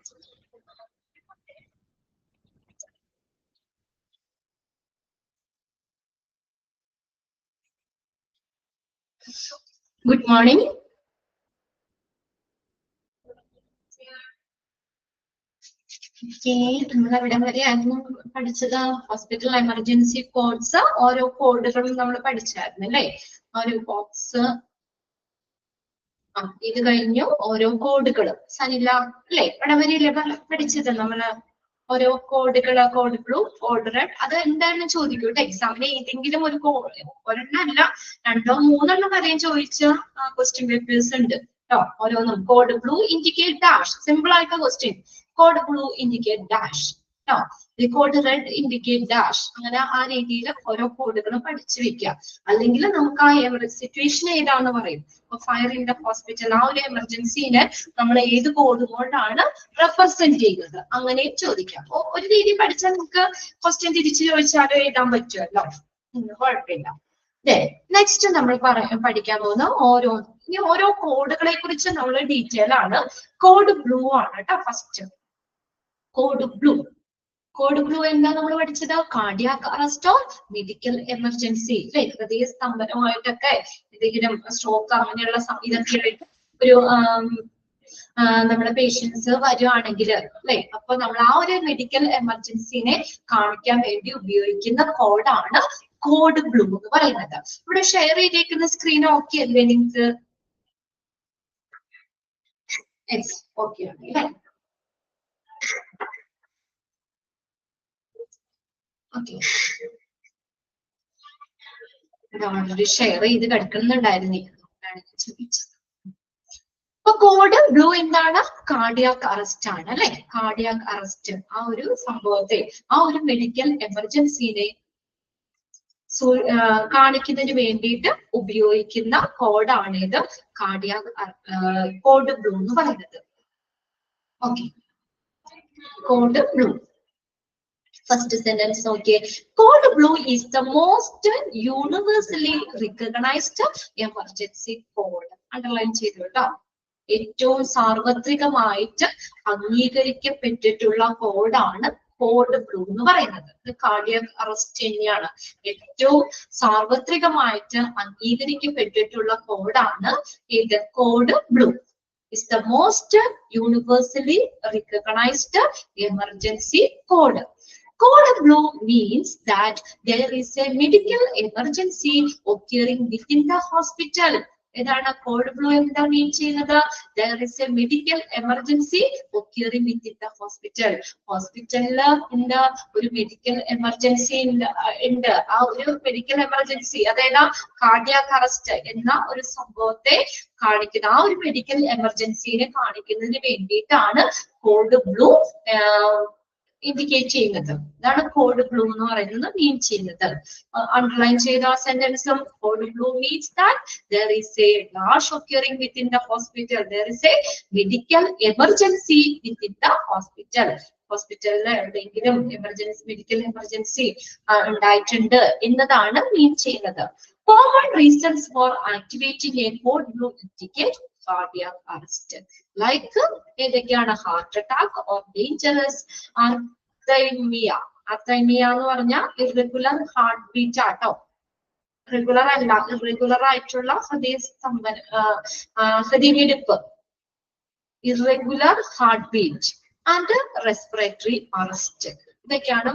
Good morning. നമ്മൾ എവിടം വരെയായിരുന്നു പഠിച്ചത്? ഹോസ്പിറ്റൽ എമർജൻസി കോഡ്സ്, ഓരോ കോഡുകളും നമ്മൾ പഠിച്ചായിരുന്നു അല്ലേ? ഓരോ ബോക്സ് ഇത് കഴിഞ്ഞു. ഓരോ കോഡുകൾ സനില അല്ലേ? എവിടം വരെയല്ലേ പഠിച്ചത് നമ്മള്? ഓരോ കോഡുകള്, കോഡ് ബ്ലൂ, കോഡ് റെഡ്, അത് എന്തായാലും ചോദിക്കും കേട്ടോ എക്സാമിന്. ഏതെങ്കിലും ഒരു ഒരെണ്ണം അല്ല, 2 or 3 വരെയും ചോദിച്ച ക്വസ്റ്റ്യൻ പേപ്പേഴ്സ് ഉണ്ട് കേട്ടോ. ഓരോന്നും code blue indicate dash, simple ആയിട്ടുള്ള question. Code blue indicate dash കേട്ടോ. Code red indicate dash. അങ്ങനെ ആ രീതിയിൽ ഓരോ കോഡുകളും പഠിച്ചു വെക്കുക. അല്ലെങ്കിൽ നമുക്ക് ആ സിറ്റുവേഷൻ ഏതാന്ന് പറയും. ഫയർ ഇൻ ദ ഹോസ്പിറ്റൽ, ആ ഒരു എമർജൻസിനെ നമ്മൾ ഏത് കോഡ് കൊണ്ടാണ് റെപ്രസെന്റ് ചെയ്യുന്നത്, അങ്ങനെയും ചോദിക്കാം. ഒരു രീതി പഠിച്ചാൽ നമുക്ക് ക്വസ്റ്റ്യൻ തിരിച്ചു ചോദിച്ചാലോ എഴുതാൻ പറ്റുമല്ലോ, കുഴപ്പമില്ല. നെക്സ്റ്റ് നമ്മൾ പഠിക്കാൻ പോകുന്ന ഓരോ കോഡുകളെ കുറിച്ച് നമ്മൾ ഡീറ്റെയിൽ ആണ്. കോഡ് ബ്ലൂ ആണ് കേട്ടോ first. Code blue. Code blue എന്താ നമ്മൾ പഠിച്ചത്? Cardiac arrest or medical emergency അല്ലെ? ഹൃദയ സ്തംഭനമായിട്ടൊക്കെ എന്തെങ്കിലും സ്ട്രോക്ക് അങ്ങനെയുള്ള ഇതൊക്കെ ഒരു നമ്മുടെ പേഷ്യൻസ് വരുവാണെങ്കിൽ അല്ലെ, അപ്പൊ നമ്മൾ ആ ഒരു മെഡിക്കൽ എമർജൻസിനെ കാണിക്കാൻ വേണ്ടി ഉപയോഗിക്കുന്ന കോഡാണ് കോഡ് ബ്ലൂ എന്ന് പറയുന്നത്. ഇവിടെ ഷെയർ ചെയ്തേക്കുന്ന സ്ക്രീൻ ഓക്കെ അല്ലേ നിങ്ങൾക്ക്? ഓക്കെ ആണ് അല്ലേ? ഓക്കെ, ഓൾറെഡി ഷെയർ ചെയ്ത് കിടക്കുന്നുണ്ടായിരുന്നു. അപ്പൊ കോഡ് ബ്ലൂ എന്താണ്? കാർഡിയാക് അറസ്റ്റ് ആണ് അല്ലെ? കാർഡിയാക് അറസ്റ്റ്, ആ ഒരു സംഭവത്തെ, ആ ഒരു മെഡിക്കൽ എമർജൻസിനെ കാണിക്കുന്നതിന് വേണ്ടിയിട്ട് ഉപയോഗിക്കുന്ന കോഡാണ് ഇത് കാർഡിയാക് കോഡ് ബ്ലൂ എന്ന് പറയുന്നത്. Okay, code blue. First sentence നോക്കിയേ. Code blue is the most universally recognized emergency code. Underline ചെയ്തു കേട്ടോ. ഏറ്റവും സാർവത്രികമായിട്ട് അംഗീകരിക്കപ്പെട്ടിട്ടുള്ള കോഡാണ് കോഡ് ബ്ലൂ എന്ന് പറയുന്നത്. ഇത് കാർഡിയാക് അറസ്റ്റ് തന്നെയാണ്. ഏറ്റവും സാർവത്രികമായിട്ട് അംഗീകരിക്കപ്പെട്ടിട്ടുള്ള കോഡാണ് ഇത് code blue. Is the most universally recognized emergency code. Code blue means that there is a medical emergency occurring within the hospital. ഏതാണ് കോഡ് ബ്ലൂ എന്താ മീൻ ചെയ്യുന്നത്? There is a medical emergency occurring within the hospital. ഹോസ്പിറ്റലില് എന്താ ഒരു medical emergency ഉണ്ട്. ആ ഒരു medical emergency, അതായത് കാർഡിയാക് അറസ്റ്റ് എന്ന ഒരു സംഭവത്തെ കാണിക്കുന്ന, ആ ഒരു മെഡിക്കൽ എമർജൻസിനെ കാണിക്കുന്നതിന് വേണ്ടിയിട്ടാണ് കോഡ് ബ്ലൂ ഇൻഡിക്കേറ്റ് ചെയ്യുന്നത്. ഇതാണ് കോഡ് ബ്ലൂ എന്ന് പറയുന്നത് മീൻ ചെയ്യുന്നത്. അണ്ടർലൈൻ ചെയ്ത ആ സെന്റൻസും code blue means that there is a dash occurring within the hospital. There is a medical emergency within the hospital. ഹോസ്പിറ്റലിൽ എവിടെയെങ്കിലും എമർജൻസി, മെഡിക്കൽ എമർജൻസി ഉണ്ടായിട്ടുണ്ട് എന്നതാണ് മീൻ ചെയ്യുന്നത്. Common reasons for activating a code blue indicate cardiac arrest. Like ഏതൊക്കെയാണ്? Heart attack or dangerous arrhythmia. Arrhythmia എന്ന് പറഞ്ഞാൽ irregular heart beat ആട്ടോ. Regular അല്ല, ഇറഗുലർ ആയിട്ടുള്ള ഹൃദയമിടിപ്പ്, irregular heart beat and respiratory arrest. ഇതൊക്കെയാണ്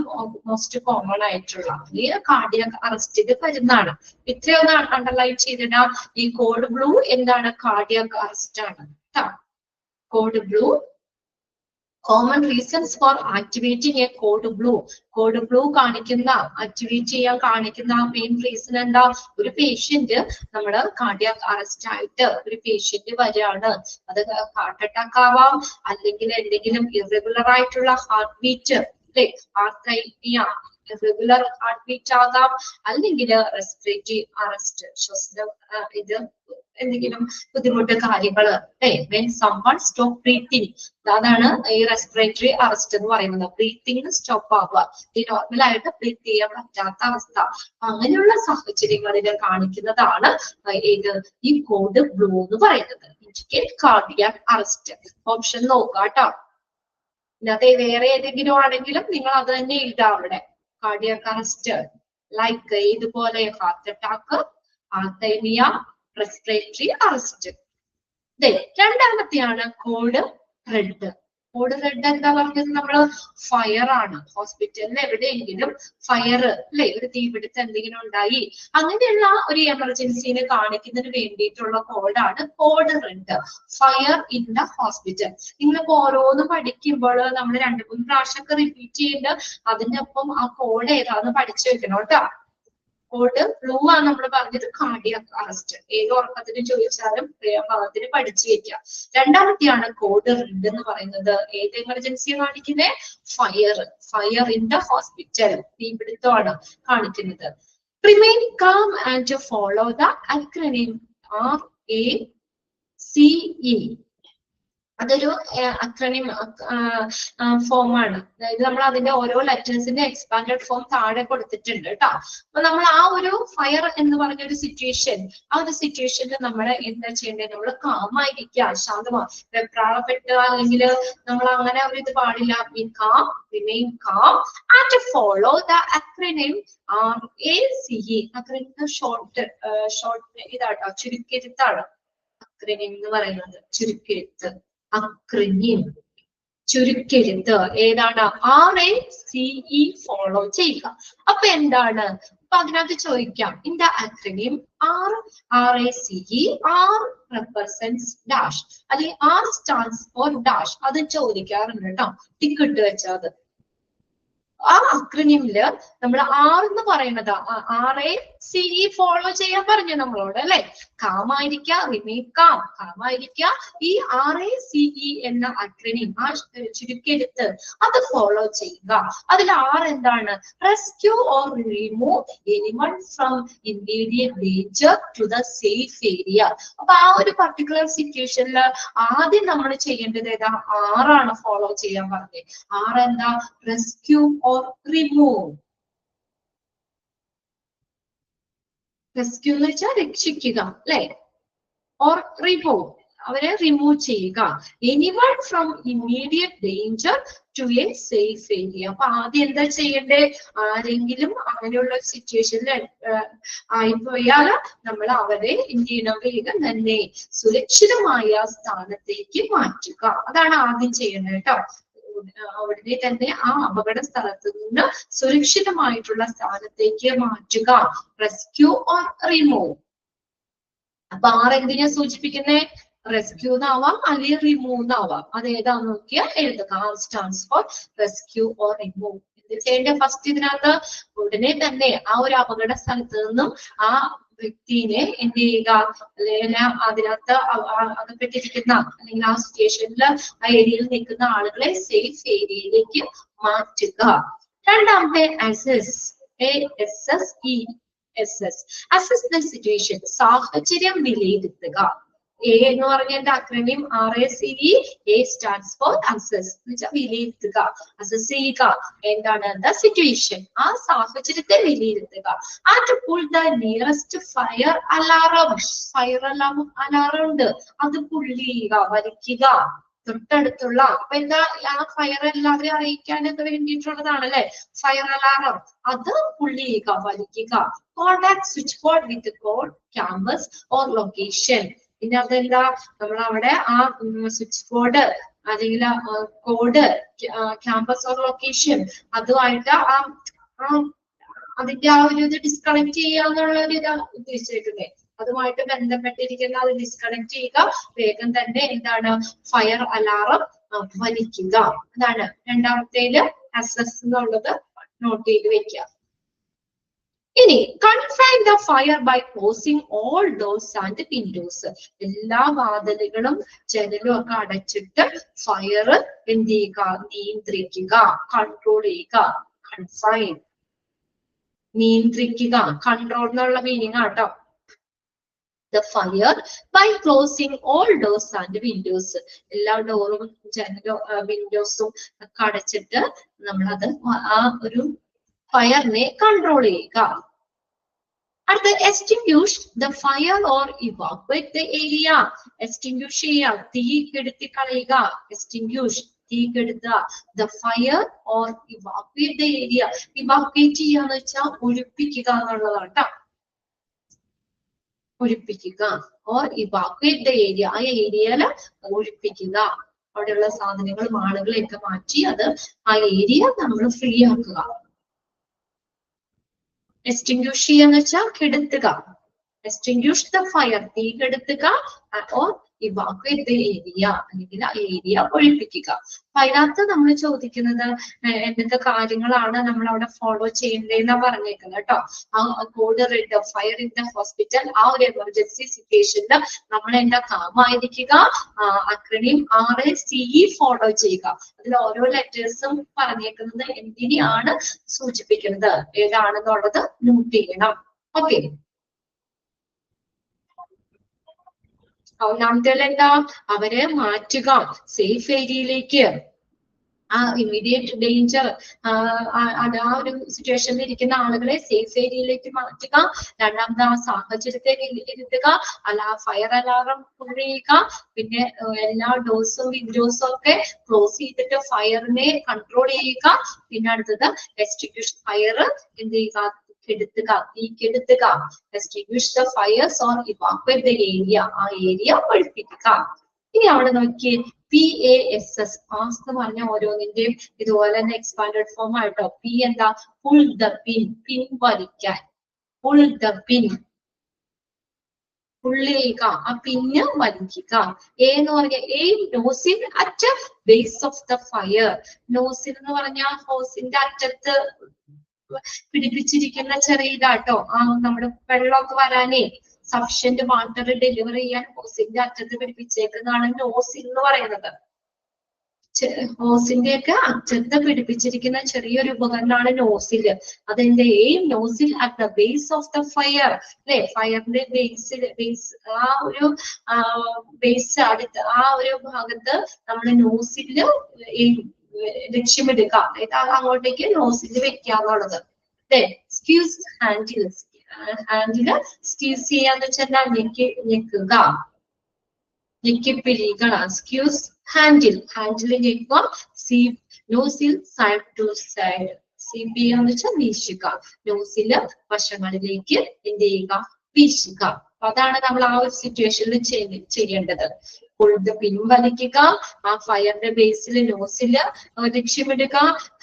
മോസ്റ്റ് കോമൺ ആയിട്ടുള്ള ഈ കാർഡിയാക് അറസ്റ്റിൽ വരുന്നതാണ്. ഇത്രയൊന്ന് അണ്ടർലൈൻ ചെയ്തിടാം. ഈ കോഡ് ബ്ലൂ എന്താണ്? കാർഡിയാക് അറസ്റ്റ് ആണ്. Code blue, common reasons for activating a code blue. Code blue കാണിക്കുന്ന, ആക്ടിവേറ്റ് ചെയ്യാൻ കാണിക്കുന്ന മെയിൻ റീസൺ എന്താ? ഒരു പേഷ്യന്റ് നമ്മുടെ കാർഡിയാക് അറസ്റ്റ് ആയിട്ട് ഒരു പേഷ്യന്റ് വരികയാണ്. അത് ഹാർട്ട് അറ്റാക്ക് ആവാം, അല്ലെങ്കിൽ എന്തെങ്കിലും ഇറഗുലർ ആയിട്ടുള്ള ഹാർട്ട് ബീറ്റ് അല്ലെ, ആർത്തൈമിയ, റെഗുലർ ഹാർട്ട് ബീറ്റ് ആകാം, അല്ലെങ്കിൽ റെസ്പിറേറ്ററി അറസ്റ്റ്, ശ്വസന ഇത് എന്തെങ്കിലും ബുദ്ധിമുട്ട് കാര്യങ്ങള് when someone stop breathing. അതാണ് ഈ റെസ്പിറേറ്ററി അറസ്റ്റ് എന്ന് പറയുന്നത്. ബ്രീത്തിങ് സ്റ്റോപ്പ് ആവുക, ഈ നോർമൽ ആയിട്ട് ബ്രീത്ത് ചെയ്യാൻ പറ്റാത്ത അവസ്ഥ, അങ്ങനെയുള്ള സാഹചര്യങ്ങളിൽ കാണിക്കുന്നതാണ് ഏത് ഈ കോഡ് ബ്ലൂ എന്ന് പറയുന്നത്. Indicate cardiac arrest. ഓപ്ഷൻ നോക്കാം കേട്ടോ. ഇതിനകത്ത് വേറെ ഏതെങ്കിലും ആണെങ്കിലും നിങ്ങൾ അത് തന്നെ എഴുതാം അവിടെ. കാർഡിയാക് അറസ്റ്റ്, ലൈക്ക് ഇതുപോലെ heart attack, arrhythmia, respiratory arrest. രണ്ടാമത്തെയാണ് കോഡ് റെഡ്. കോഡ് റെഡ് എന്താ പറഞ്ഞത്? നമ്മള് ഫയർ ആണ്. ഹോസ്പിറ്റലിൽ എവിടെയെങ്കിലും ഫയർ അല്ലെ, ഒരു തീപിടുത്തം എന്തെങ്കിലും ഉണ്ടായി, അങ്ങനെയുള്ള ഒരു എമർജൻസിനെ കാണിക്കുന്നതിന് വേണ്ടിയിട്ടുള്ള കോഡാണ് code red. Fire in the hospital. നിങ്ങളിപ്പോ ഓരോന്ന് പഠിക്കുമ്പോൾ നമ്മൾ 2-3 പ്രാവശ്യമൊക്കെ റിപ്പീറ്റ് ചെയ്യുന്നുണ്ട്. അതിന്റെ ഒപ്പം ആ കോഡ് ഏതാന്ന് പഠിച്ചു വെക്കണം കേട്ടോ. കോഡ് ബ്ലൂ ആണ് നമ്മൾ പറഞ്ഞത് കാർഡിയാക് അറസ്റ്റ്. ഏത് ഉറക്കത്തിന് ചോദിച്ചാലും ഭാഗത്തിന് പഠിച്ചു വെക്കാം. രണ്ടാമത്തെയാണ് കോഡ് റെഡ് എന്ന് പറയുന്നത്. ഏത് എമർജൻസിയെ കാണിക്കുന്നത്? Fire. Fire in the hospital, തീപിടുത്തമാണ് കാണിക്കുന്നത്. Remain calm and follow the acronym RACE. അതൊരു അക്രോണിം ഫോമാണ്. അതായത് നമ്മൾ അതിന്റെ ഓരോ ലെറ്റേഴ്സിന്റെ എക്സ്പാൻഡഡ് ഫോം താഴെ കൊടുത്തിട്ടുണ്ട് കേട്ടോ. അപ്പൊ നമ്മൾ ആ ഒരു ഫയർ എന്ന് പറഞ്ഞൊരു സിറ്റുവേഷൻ, ആ ഒരു സിറ്റുവേഷനിൽ നമ്മൾ എന്താ ചെയ്യേണ്ടത്? നമ്മൾ കാമായിരിക്കുക, ശാന്തമാ. വെപ്രാളപ്പെട്ട് അല്ലെങ്കിൽ നമ്മൾ അങ്ങനെ ഒരു ഇത് പാടില്ല. B calm, remain calm and follow the acronym RACE. Acronym short ഇതാട്ടോ, ചുരുക്കെഴുത്താണ് അക്രോണിം എന്ന് പറയുന്നത്. ചുരുക്കെഴുത്ത്, അക്രോണിം, ചുരുക്കെഴുത്ത് ഏതാണ്? RACE ഫോളോ ചെയ്യുക. അപ്പൊ എന്താണ്? അപ്പൊ അതിനകത്ത് ചോദിക്കാം, in the acronym RACE, R represents dash, അല്ലെങ്കിൽ R stands for dash. അത് ചോദിക്കാറുണ്ട് കേട്ടോ, ടിക്ക് ഇട്ട് വെച്ചത്. ആ അക്രോണിമില് നമ്മൾ R എന്ന് പറയുന്നത് RACE ഫോളോ ചെയ്യാൻ പറഞ്ഞു നമ്മളോട് അല്ലെ. കാമായിരിക്കുക, റിമെയിൻ കാം, കാമായിരിക്കുക. ഈ RACE എന്ന അക്രോണിം, ആ ചുരുക്കെഴുത്ത് അത് ഫോളോ ചെയ്യുക. അതിൽ R എന്താണ്? Rescue or remove anyone from immediate danger to the safe area. അപ്പൊ ആ ഒരു പർട്ടിക്കുലർ സിറ്റുവേഷനിൽ ആദ്യം നമ്മൾ ചെയ്യേണ്ടത് ഏതാ? R ആണ് ഫോളോ ചെയ്യാൻ പറഞ്ഞത്. R എന്താ? Rescue or remove. റെസ്ക്യൂ എന്ന് വെച്ചാൽ രക്ഷിക്കുക അല്ലെ. ഓർ റിമൂവ്, അവരെ റിമൂവ് ചെയ്യുക. Anyone from immediate danger to a safe area. അപ്പൊ ആദ്യം എന്താ ചെയ്യണ്ടേ? ആരെങ്കിലും അങ്ങനെയുള്ള സിറ്റുവേഷനിൽ ആയിപ്പോയാൽ നമ്മൾ അവരെ എന്ത് ചെയ്യണം? വേഗം തന്നെ സുരക്ഷിതമായ സ്ഥാനത്തേക്ക് മാറ്റുക. അതാണ് ആദ്യം ചെയ്യേണ്ടത് കേട്ടോ. ഉടനെ തന്നെ ആ അപകട സ്ഥലത്ത് നിന്ന് സുരക്ഷിതമായിട്ടുള്ള സ്ഥാനത്തേക്ക് മാറ്റുക. Rescue or remove. അപ്പൊ എന്തിനാ സൂചിപ്പിക്കുന്നേ? റെസ്ക്യൂ എന്നാവാം അല്ലെങ്കിൽ റിമൂവ് എന്നാവാം. അത് ഏതാന്ന് നോക്കിയാൽ എഴുതുക. R stands for rescue or remove. എന്ത് ചെയ്യേണ്ട? ഫസ്റ്റ് ഇതിനകത്ത് ഉടനെ തന്നെ ആ ഒരു അപകട സ്ഥലത്ത് നിന്നും ആ വ്യക്തിനെ എന്ത് ചെയ്യുക? അല്ലെങ്കിൽ അതിനകത്ത് അകപ്പെട്ടിരിക്കുന്ന അല്ലെങ്കിൽ ആ സിറ്റുവേഷനിൽ ആ ഏരിയയിൽ നിൽക്കുന്ന ആളുകളെ സേഫ് ഏരിയയിലേക്ക് മാറ്റുക. രണ്ടാമത്തെ അസസ്, അസസ് ദ സിറ്റുവേഷൻ, സാഹചര്യം വിലയിരുത്തുക. A എന്ന് പറഞ്ഞതിന്റെ acronym RACE. A stands for assess, എന്ന് വെച്ചാൽ വിലയിരുത്തുക, അസസ് ചെയ്യുക. എന്താണ്? ദ സിറ്റുവേഷൻ, ആ സാഹചര്യത്തെ വിലയിരുത്തുക. And pull the nearest fire alarm. Fire alarm ഉണ്ട്, അത് പുൾ ചെയ്യുക, വലിക്കുക. തൊട്ടടുത്തുള്ള, അപ്പൊ എന്താ? ആ ഫയർ എല്ലാവരെയും അറിയിക്കാനൊക്കെ വേണ്ടിയിട്ടുള്ളതാണല്ലേ ഫയർ അലാറം. അത് പുൾ ചെയ്യുക, വലിക്കുക. Contact switch board with code, campus or location. പിന്നെ അതെന്താ? നമ്മൾ അവിടെ ആ സ്വിച്ച് ബോർഡ് അല്ലെങ്കിൽ കോഡ്, ക്യാമ്പസ് ഓർ ലൊക്കേഷൻ, അതുമായിട്ട് അതിന്റെ ആ ഒരു ഇത് ഡിസ്കണക്ട് ചെയ്യാന്നുള്ള ഒരു ഇതാണ് ഉദ്ദേശിച്ചിട്ടുള്ളത്. അതുമായിട്ട് ബന്ധപ്പെട്ടിരിക്കുന്ന അത് ഡിസ്കണക്ട് ചെയ്യുക. വേഗം തന്നെ എന്താണ്? ഫയർ അലാറം വലിക്കുക. അതാണ് രണ്ടാമത്തേല് അസസ് എന്നുള്ളത് നോട്ട് ചെയ്ത് വെക്കുക. ഇനി confine the fire by closing all doors and windows. എല്ലാ വാതിലുകളും ജനലും ഒക്കെ അടച്ചിട്ട് ഫയർ എന്ത് ചെയ്യുക? നിയന്ത്രിക്കുക, കൺട്രോൾ ചെയ്യുക. കൺഫൈൻ, നിയന്ത്രിക്കുക. കൺട്രോൾ എന്നുള്ള മീനിങ് ആട്ടോ. The fire by closing all doors and windows. എല്ലാ ഡോറും ജനലും വിൻഡോസും ഒക്കെ അടച്ചിട്ട് നമ്മളത് ആ ഒരു ഫയറിനെ കൺട്രോൾ ചെയ്യുക. അടുത്ത extinguish the fire or evacuate the area. Extinguish ചെയ്യുക, തീ കെടുത്തി കളയുക. extinguish, തീ കെടുത്തുക. The fire or evacuate the area. Evacuate ചെയ്യാന്ന് വെച്ചാൽ ഒഴിപ്പിക്കുക എന്നുള്ളതാണ് കേട്ടോ. ഒഴിപ്പിക്കുക. ഓർ ഇവാക്വേറ്റ് ദ ഏരിയ, ആ ഏരിയയില് ഒഴിപ്പിക്കുക. അവിടെയുള്ള സാധനങ്ങളും ആളുകളെയൊക്കെ മാറ്റി അത് ആ ഏരിയ നമ്മൾ ഫ്രീ ആക്കുക. എക്സ്റ്റിങ്ക്വിഷ് ചെയ്യാന്ന് വെച്ചാൽ കെടുത്തുക. എക്സ്റ്റിങ്ക്വിഷ് ദ ഫയർ, തീ കെടുത്തുക. ഓർ ഇവാക്വേറ്റ് ദ ഏരിയ, അല്ലെങ്കിൽ ആ ഏരിയ ഒഴിപ്പിക്കുക. അപ്പൊ അതിനകത്ത് നമ്മൾ ചോദിക്കുന്നത് എന്തൊക്കെ കാര്യങ്ങളാണ് നമ്മൾ അവിടെ ഫോളോ ചെയ്യേണ്ടതെന്നാ പറഞ്ഞേക്കുന്നത് കേട്ടോ. ആ code red, fire in the hospital, ആ ഒരു എമർജൻസി സിറ്റുവേഷനിൽ നമ്മൾ എന്താ കാമായിരിക്കുക, അക്രണിയം RACE ഫോളോ ചെയ്യുക. അതിൽ ഓരോ ലെറ്റേഴ്സും പറഞ്ഞേക്കുന്നത് എന്തിനെയാണ് സൂചിപ്പിക്കുന്നത്, ഏതാണെന്നുള്ളത് നോട്ട് ചെയ്യണം. ഓക്കെ. ഒന്നാമത്തെ എന്താ, അവരെ മാറ്റുക സേഫ് ഏരിയയിലേക്ക്. ആ ഇമ്മീഡിയറ്റ് ഡേഞ്ചർ, ആ ഒരു സിറ്റുവേഷനിൽ ഇരിക്കുന്ന ആളുകളെ സേഫ് ഏരിയയിലേക്ക് മാറ്റുക. രണ്ടാമത് ആ സാഹചര്യത്തെ ഇരുത്തുക. ഫയർ അലാറം ചെയ്യുക. പിന്നെ എല്ലാ ഡോർസും വിൻഡോസും ഒക്കെ ക്ലോസ് ചെയ്തിട്ട് ഫയറിനെ കൺട്രോൾ ചെയ്യുക. പിന്നെ അടുത്തത് എക്സ്റ്റിങ്ക്വിഷ് ഫയർ എന്ത് ചെയ്യുക, കെടുത്തുക, തീ കെടുത്തുക. Extinguish the fires or evacuate the area, ആ ഏരിയ ഒഴിപ്പിക്കുക. ഇനി അവിടെ നോക്കിയേ, PASS, പാസ് എന്ന് പറഞ്ഞ ഓരോന്നിന്റെയും ഇതുപോലെ തന്നെ എക്സ്പാൻഡഡ് ഫോം ആയിട്ടോ. പി എന്താ, പുൾ ദ പിൻ, പിൻ വലിക്കാൻ. പുൾ ദ പിൻ, പുള്ളി ചെയ്യുക, ആ പിന്ന് വലിക്കുക. എ എന്ന് പറഞ്ഞ nozzle at base of the fire. Nozzle എന്ന് പറഞ്ഞാൽ ഹോസിന്റെ അറ്റത്ത് പിടിപ്പിച്ചിരിക്കുന്ന ചെറിയ ഇതാട്ടോ. നമ്മുടെ വെള്ളമൊക്കെ വരാനേ സഫിഷ്യന്റ് വാട്ടർ ഡെലിവർ ചെയ്യാൻ ഹോസിന്റെ അറ്റത്ത് പിടിപ്പിച്ചേക്കുന്നതാണ് നോസിൽ എന്ന് പറയുന്നത്. ഹോസിന്റെ ഒക്കെ അറ്റത്ത് പിടിപ്പിച്ചിരിക്കുന്ന ചെറിയൊരു ഉപകരണമാണ് നോസിൽ. അതെന്റെ nozzle at the base of the fire, അല്ലെ? ഫയറിന്റെ ബേസ് ആ ഒരു ബേസ് അടുത്ത് ആ ഒരു ഭാഗത്ത് നമ്മൾ നോസില് ലക്ഷ്യമിടുക. അങ്ങോട്ടേക്ക് നോസിൽ വെക്കാന്നുള്ളത്. സ്ക്യൂസ് ഹാൻഡിൽ, ഹാൻഡില് സ്ക്യൂസ് ചെയ്യാന്ന് വെച്ചാൽ ഞെക്കുക, ഞെക്കിപ്പിഴികൾ. സ്ക്യൂസ് ഹാൻഡിൽ, ഹാൻഡിൽ ഞെക്കുക. Nozzle side to side, CP എന്ന് വെച്ചാൽ വീശുക. നോസില് വശങ്ങളിലേക്ക് എന്ത് ചെയ്യുക, വീശുക. അപ്പൊ അതാണ് നമ്മൾ ആ ഒരു സിറ്റുവേഷനിൽ ചെയ്യേണ്ടത്. പിൻവലിക്കുക, ആ ഫയറിന്റെ ബേസിൽ നോസില് ലക്ഷ്യമിടുക,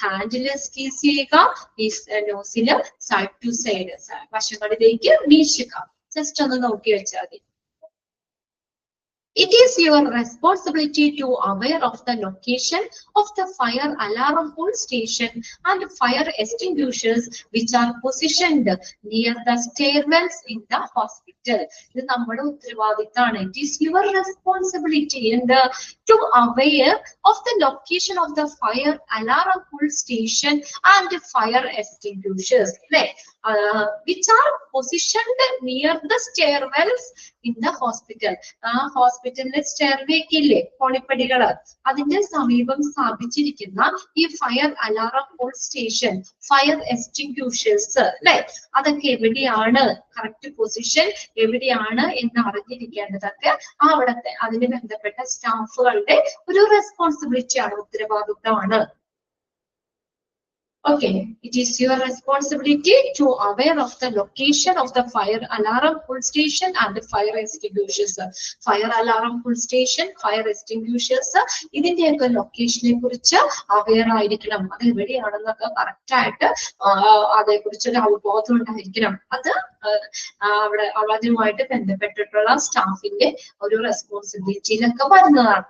ഹാൻഡില് സ്ക്വീസ് ചെയ്യുക, ഈ നോസില് സൈഡ് ടു സൈഡ് വശങ്ങളിലേക്ക് വീശുക. ജസ്റ്റ് ഒന്ന് നോക്കി വെച്ചാൽ മതി. It is your responsibility to aware of the location of the fire alarm pull station and fire extinguishers which are positioned near the stairwells in the hospital. ഇത് നമ്മുടെ ഉത്തരവാദിത്തമാണ്. It is your responsibility and to aware of the location of the fire alarm pull station and fire extinguishers, which are positioned near the stairwells in the hospital. ഹോസ്പിറ്റലിലെ stairway ഒക്കെ ഇല്ലേ, കോണിപ്പടികള്, അതിന്റെ സമീപം സ്ഥാപിച്ചിരിക്കുന്ന ഈ fire alarm pull station, fire extinguishers, അല്ലെ? അതൊക്കെ എവിടെയാണ്, കറക്റ്റ് പൊസിഷൻ എവിടെയാണ് എന്ന് അറിഞ്ഞിരിക്കേണ്ടതൊക്കെ അവിടത്തെ അതിന് ബന്ധപ്പെട്ട സ്റ്റാഫുകളുടെ ഒരു റെസ്പോൺസിബിലിറ്റി ആണ്, ഉത്തരവാദിത്തമാണ്. Okay, it is your responsibility to aware of the location of the fire alarm pull station and the fire extinguishers. Fire alarm pull station, fire extinguishers, ഇതിന്റെയൊക്കെ ലൊക്കേഷനെ കുറിച്ച് അവെയർ ആയിരിക്കണം. അത് എവിടെയാണെന്നൊക്കെ കറക്റ്റ് ആയിട്ട് അതേക്കുറിച്ചൊരു അവബോധം ഉണ്ടായിരിക്കണം. അത് അവിടെ അതുമായിട്ട് ബന്ധപ്പെട്ടിട്ടുള്ള സ്റ്റാഫിന്റെ ഒരു റെസ്പോൺസിബിലിറ്റിയിലൊക്കെ വരുന്നതാണ്.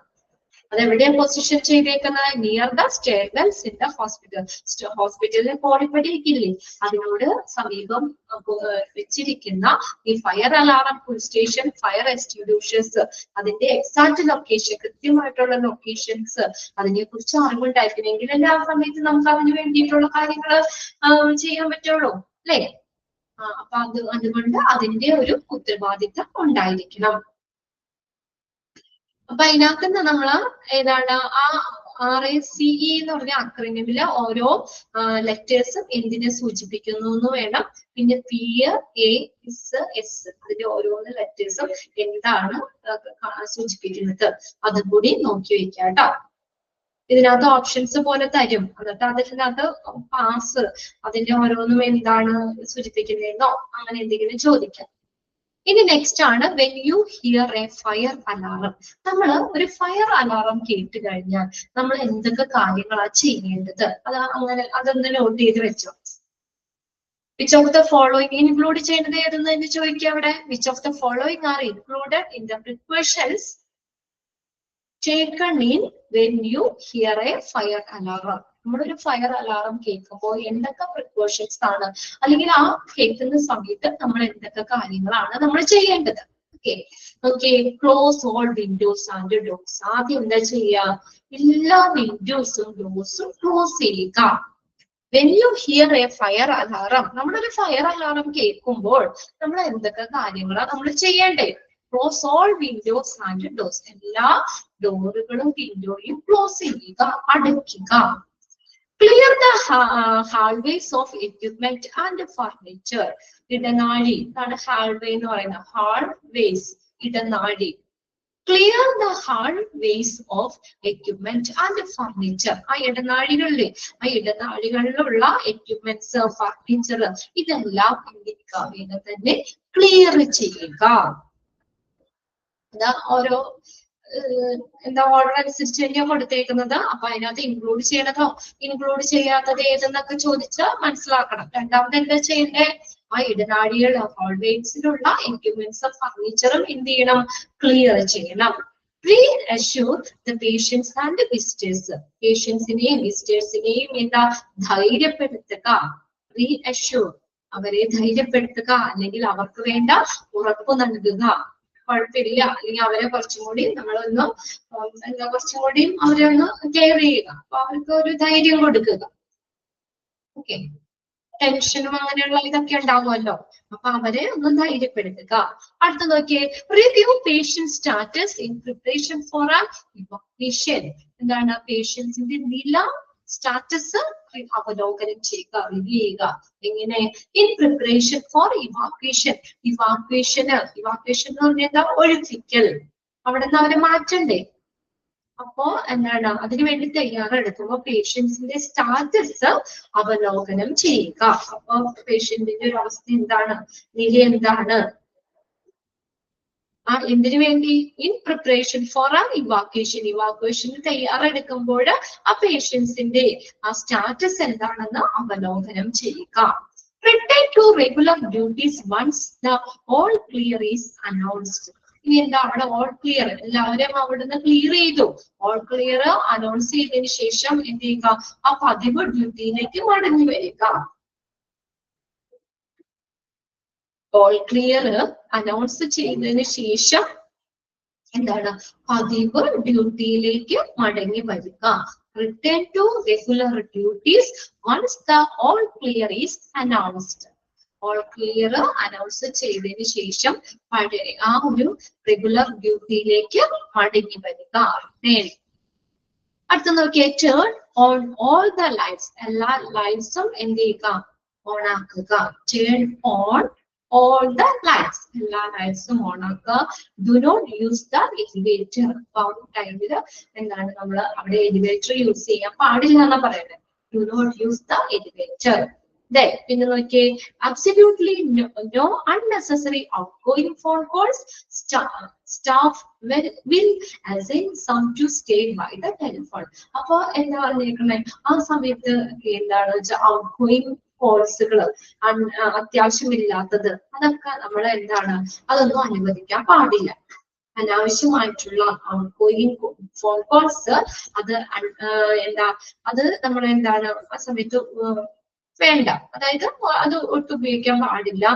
അതെവിടെയാണ് പൊസിഷൻ ചെയ്തേക്കുന്നത്, near the stairwells in the hospital. ഹോസ്പിറ്റലിൽ കോണിപ്പടിയൊക്കെ ഇല്ലേ, അതിനോട് സമീപം വെച്ചിരിക്കുന്ന ഈ fire alarm pull station, fire extinguishers, അതിന്റെ എക്സാക്ട് ലൊക്കേഷൻ, കൃത്യമായിട്ടുള്ള ലൊക്കേഷൻസ് അതിനെ കുറിച്ച് അറിവുണ്ടായിരിക്കണമെങ്കിൽ എല്ലാ സമയത്ത് നമുക്ക് അതിന് വേണ്ടിയിട്ടുള്ള കാര്യങ്ങൾ ചെയ്യാൻ പറ്റുള്ളൂ, അല്ലേ? അപ്പൊ അതുകൊണ്ട് അതിന്റെ ഒരു ഉത്തരവാദിത്തം ഉണ്ടായിരിക്കണം. അപ്പൊ അതിനകത്ത് നിന്ന് നമ്മള് ഏതാണ് RACE എന്ന് പറഞ്ഞ അക്രണിമില് ഓരോ ലെറ്റേഴ്സും എന്തിനെ സൂചിപ്പിക്കുന്നു എന്ന് വേണം. പിന്നെ P, A, S, അതിന്റെ ഓരോന്ന് ലെറ്റേഴ്സും എന്താണ് സൂചിപ്പിക്കുന്നത് അതും കൂടി നോക്കി വെക്കാം കേട്ടോ. ഇതിനകത്ത് ഓപ്ഷൻസ് പോലെ തരും. എന്നിട്ട് അതിനകത്ത് പാസ് അതിന്റെ ഓരോന്നും എന്താണ് സൂചിപ്പിക്കുന്നതെന്നോ അങ്ങനെ എന്തെങ്കിലും ചോദിക്കാം. ഇനി നെക്സ്റ്റ് ആണ് when you hear a fire alarm. നമ്മൾ ഒരു ഫയർ അലാറം കേട്ട് കഴിഞ്ഞാൽ നമ്മൾ എന്തൊക്കെ കാര്യങ്ങളാ ചെയ്യേണ്ടത്, അങ്ങനെ അതൊന്ന് നോട്ട് ചെയ്ത് വെച്ചോ. Which of the following include ചെയ്യേണ്ടത് ഏതെന്ന് ചോദിക്കുക അവിടെ. Which of the following are included in the precautions taken in when you hear a fire alarm. നമ്മളൊരു ഫയർ അലാറം കേൾക്കുമ്പോൾ എന്തൊക്കെ പ്രിക്കോഷൻസ് ആണ്, അല്ലെങ്കിൽ ആ കേൾക്കുന്ന സമയത്ത് നമ്മൾ എന്തൊക്കെ കാര്യങ്ങളാണ് നമ്മൾ ചെയ്യേണ്ടത്. Okay, close all windows and doors. ആദ്യം എന്താ ചെയ്യുക, എല്ലാ വിൻഡോസും ഡോർസും ക്ലോസ് ചെയ്യുക. When you hear a fire alarm, നമ്മളൊരു ഫയർ അലാറം കേൾക്കുമ്പോൾ നമ്മൾ എന്തൊക്കെ കാര്യങ്ങളാണ് നമ്മൾ ചെയ്യേണ്ടത്. Close all windows and doors, എല്ലാ ഡോറുകളും വിൻഡോയും ക്ലോസ് ചെയ്യുക, അടയ്ക്കുക. Clear the hallways of equipment and furniture. ഇടനാഴി, ഇതാണ് ഹാൾവേ എന്ന് പറയുന്നത്. ഹാൾവേസ്, ഇടനാഴി. Clear the hallways of equipment and furniture. ആ ഇടനാഴികളിലുള്ള എക്യുപ്മെന്റ്സ്, ഫർണിച്ചർ ഇതെല്ലാം വേഗം തന്നെ ക്ലിയർ ചെയ്യുക. ഓരോ ഓർഡർ അനുസരിച്ച് തന്നെയാണ് കൊടുത്തേക്കുന്നത്. അപ്പൊ അതിനകത്ത് ഇൻക്ലൂഡ് ചെയ്യണതോ ഇൻക്ലൂഡ് ചെയ്യാത്തത് ഏതെന്നൊക്കെ ചോദിച്ചാൽ മനസ്സിലാക്കണം. രണ്ടാമത് എന്താ ചെയ്യേണ്ടത്, ആ ഇടനാഴികൾ ഹോൾവേസിലുള്ള എക്യുപ്മെന്റ്സും ഫർണിച്ചറും എന്ത് ചെയ്യണം, ക്ലിയർ ചെയ്യണം. Reassure the patients and visitors. പേഷ്യൻസിനെയും വിസിറ്റേഴ്സിനെയും എന്താ ധൈര്യപ്പെടുത്തുക. Reassure, അവരെ ധൈര്യപ്പെടുത്തുക, അല്ലെങ്കിൽ അവർക്ക് വേണ്ട ഉറപ്പ് നൽകുക. കുഴപ്പമില്ല, അല്ലെങ്കിൽ അവരെ കുറച്ചും കൂടി നമ്മളൊന്ന് കുറച്ചും കൂടി അവരെ ഒന്ന് കെയർ ചെയ്യുക, അപ്പൊ അവർക്ക് ഒരു ധൈര്യം കൊടുക്കുക. ഓക്കെ, ടെൻഷനും അങ്ങനെയുള്ള ഇതൊക്കെ ഉണ്ടാകുമല്ലോ, അപ്പൊ അവരെ ഒന്ന് ധൈര്യപ്പെടുത്തുക. അടുത്ത നോക്കിയേ, review patient status in preparation for an evacuation. എന്താണ് പേഷ്യൻസിന്റെ നില, സ്റ്റാറ്റസ് അവലോകനം ചെയ്യുക, റിവ്യൂ ചെയ്യുക. എങ്ങനെ, in preparation four evacuation. Evacuation എന്ന് പറഞ്ഞാൽ എന്താ, ഒഴിപ്പിക്കൽ. അവിടെ നിന്ന് അവരെ മാറ്റണ്ടേ, അപ്പോ എന്താണ് അതിനുവേണ്ടി തയ്യാറെടുക്കുമ്പോ പേഷ്യൻസിന്റെ സ്റ്റാറ്റസ് അവലോകനം ചെയ്യുക. അപ്പൊ പേഷ്യന്റിന്റെ ഒരു അവസ്ഥ എന്താണ്, നില എന്താണ്, എന്തിനു വേണ്ടി, in preparation for uh evacuation. ഇവാക്യുവേഷന് തയ്യാറെടുക്കുമ്പോൾ ആ പേഷ്യൻസിന്റെ ആ സ്റ്റാറ്റസ് എന്താണെന്ന് അവലോകനം ചെയ്യുക. Return to regular duties once the all clear is announced. ഇനി എന്താ, അവിടെ ഓൾ ക്ലിയർ എല്ലാവരും അവിടുന്ന് ക്ലിയർ ചെയ്തു. ഓൾ ക്ലിയർ അനൗൺസ് ചെയ്തതിനു ശേഷം എന്ത് ചെയ്യുക, ആ പതിവ് ഡ്യൂട്ടിയിലേക്ക് മടങ്ങി വരിക. ഓൾ ക്ലിയർ അനൗൺസ് ചെയ്തതിനു ശേഷം എന്താണ്, പതിവ് ഡ്യൂട്ടിയിലേക്ക് മടങ്ങി വരിക. Return to regular duties once the all clear is announced. All clear announce ചെയ്തതിനു ശേഷം ആ ഒരു റെഗുലർ ഡ്യൂട്ടിയിലേക്ക് മടങ്ങി വരിക. അടുത്ത നോക്കിയേ, turn on all the lights. എല്ലാ ലൈറ്റ്സും എന്ത് ചെയ്യുക, ഓൺ ആക്കുക. Turn on all the lights, എല്ലാ ലൈറ്റ്സും ഓൺ ആക്കുക. Do not use the elevator. അപ്പൊ ആ ടൈമിൽ എന്താണ്, നമ്മൾ അവിടെ എലിവേറ്റർ യൂസ് ചെയ്യാൻ പാടില്ല എന്നാ പറയുന്നത്. Do not use the elevator. പിന്നെ നോക്കിയേ, absolutely no unnecessary outgoing phone calls. Staff will assign some to stay by the telephone. അപ്പൊ എന്താ പറഞ്ഞേക്കുന്നത്, ആ സമയത്ത് എന്താണ് വെച്ചാൽ ഔട്ട്ഗോയിങ് കോൾസുകൾ, അത്യാവശ്യമില്ലാത്തത്, അതൊക്കെ നമ്മൾ എന്താണ്, അതൊന്നും അനുവദിക്കാൻ പാടില്ല. അനാവശ്യമായിട്ടുള്ള ഔട്ട്ഗോയിങ് ഫോൺ കോൾസ് അത് അത് നമ്മൾ എന്താണ് ആ സമയത്ത് വേണ്ട, അതായത് അത് ഒട്ടും ഉപയോഗിക്കാൻ പാടില്ല.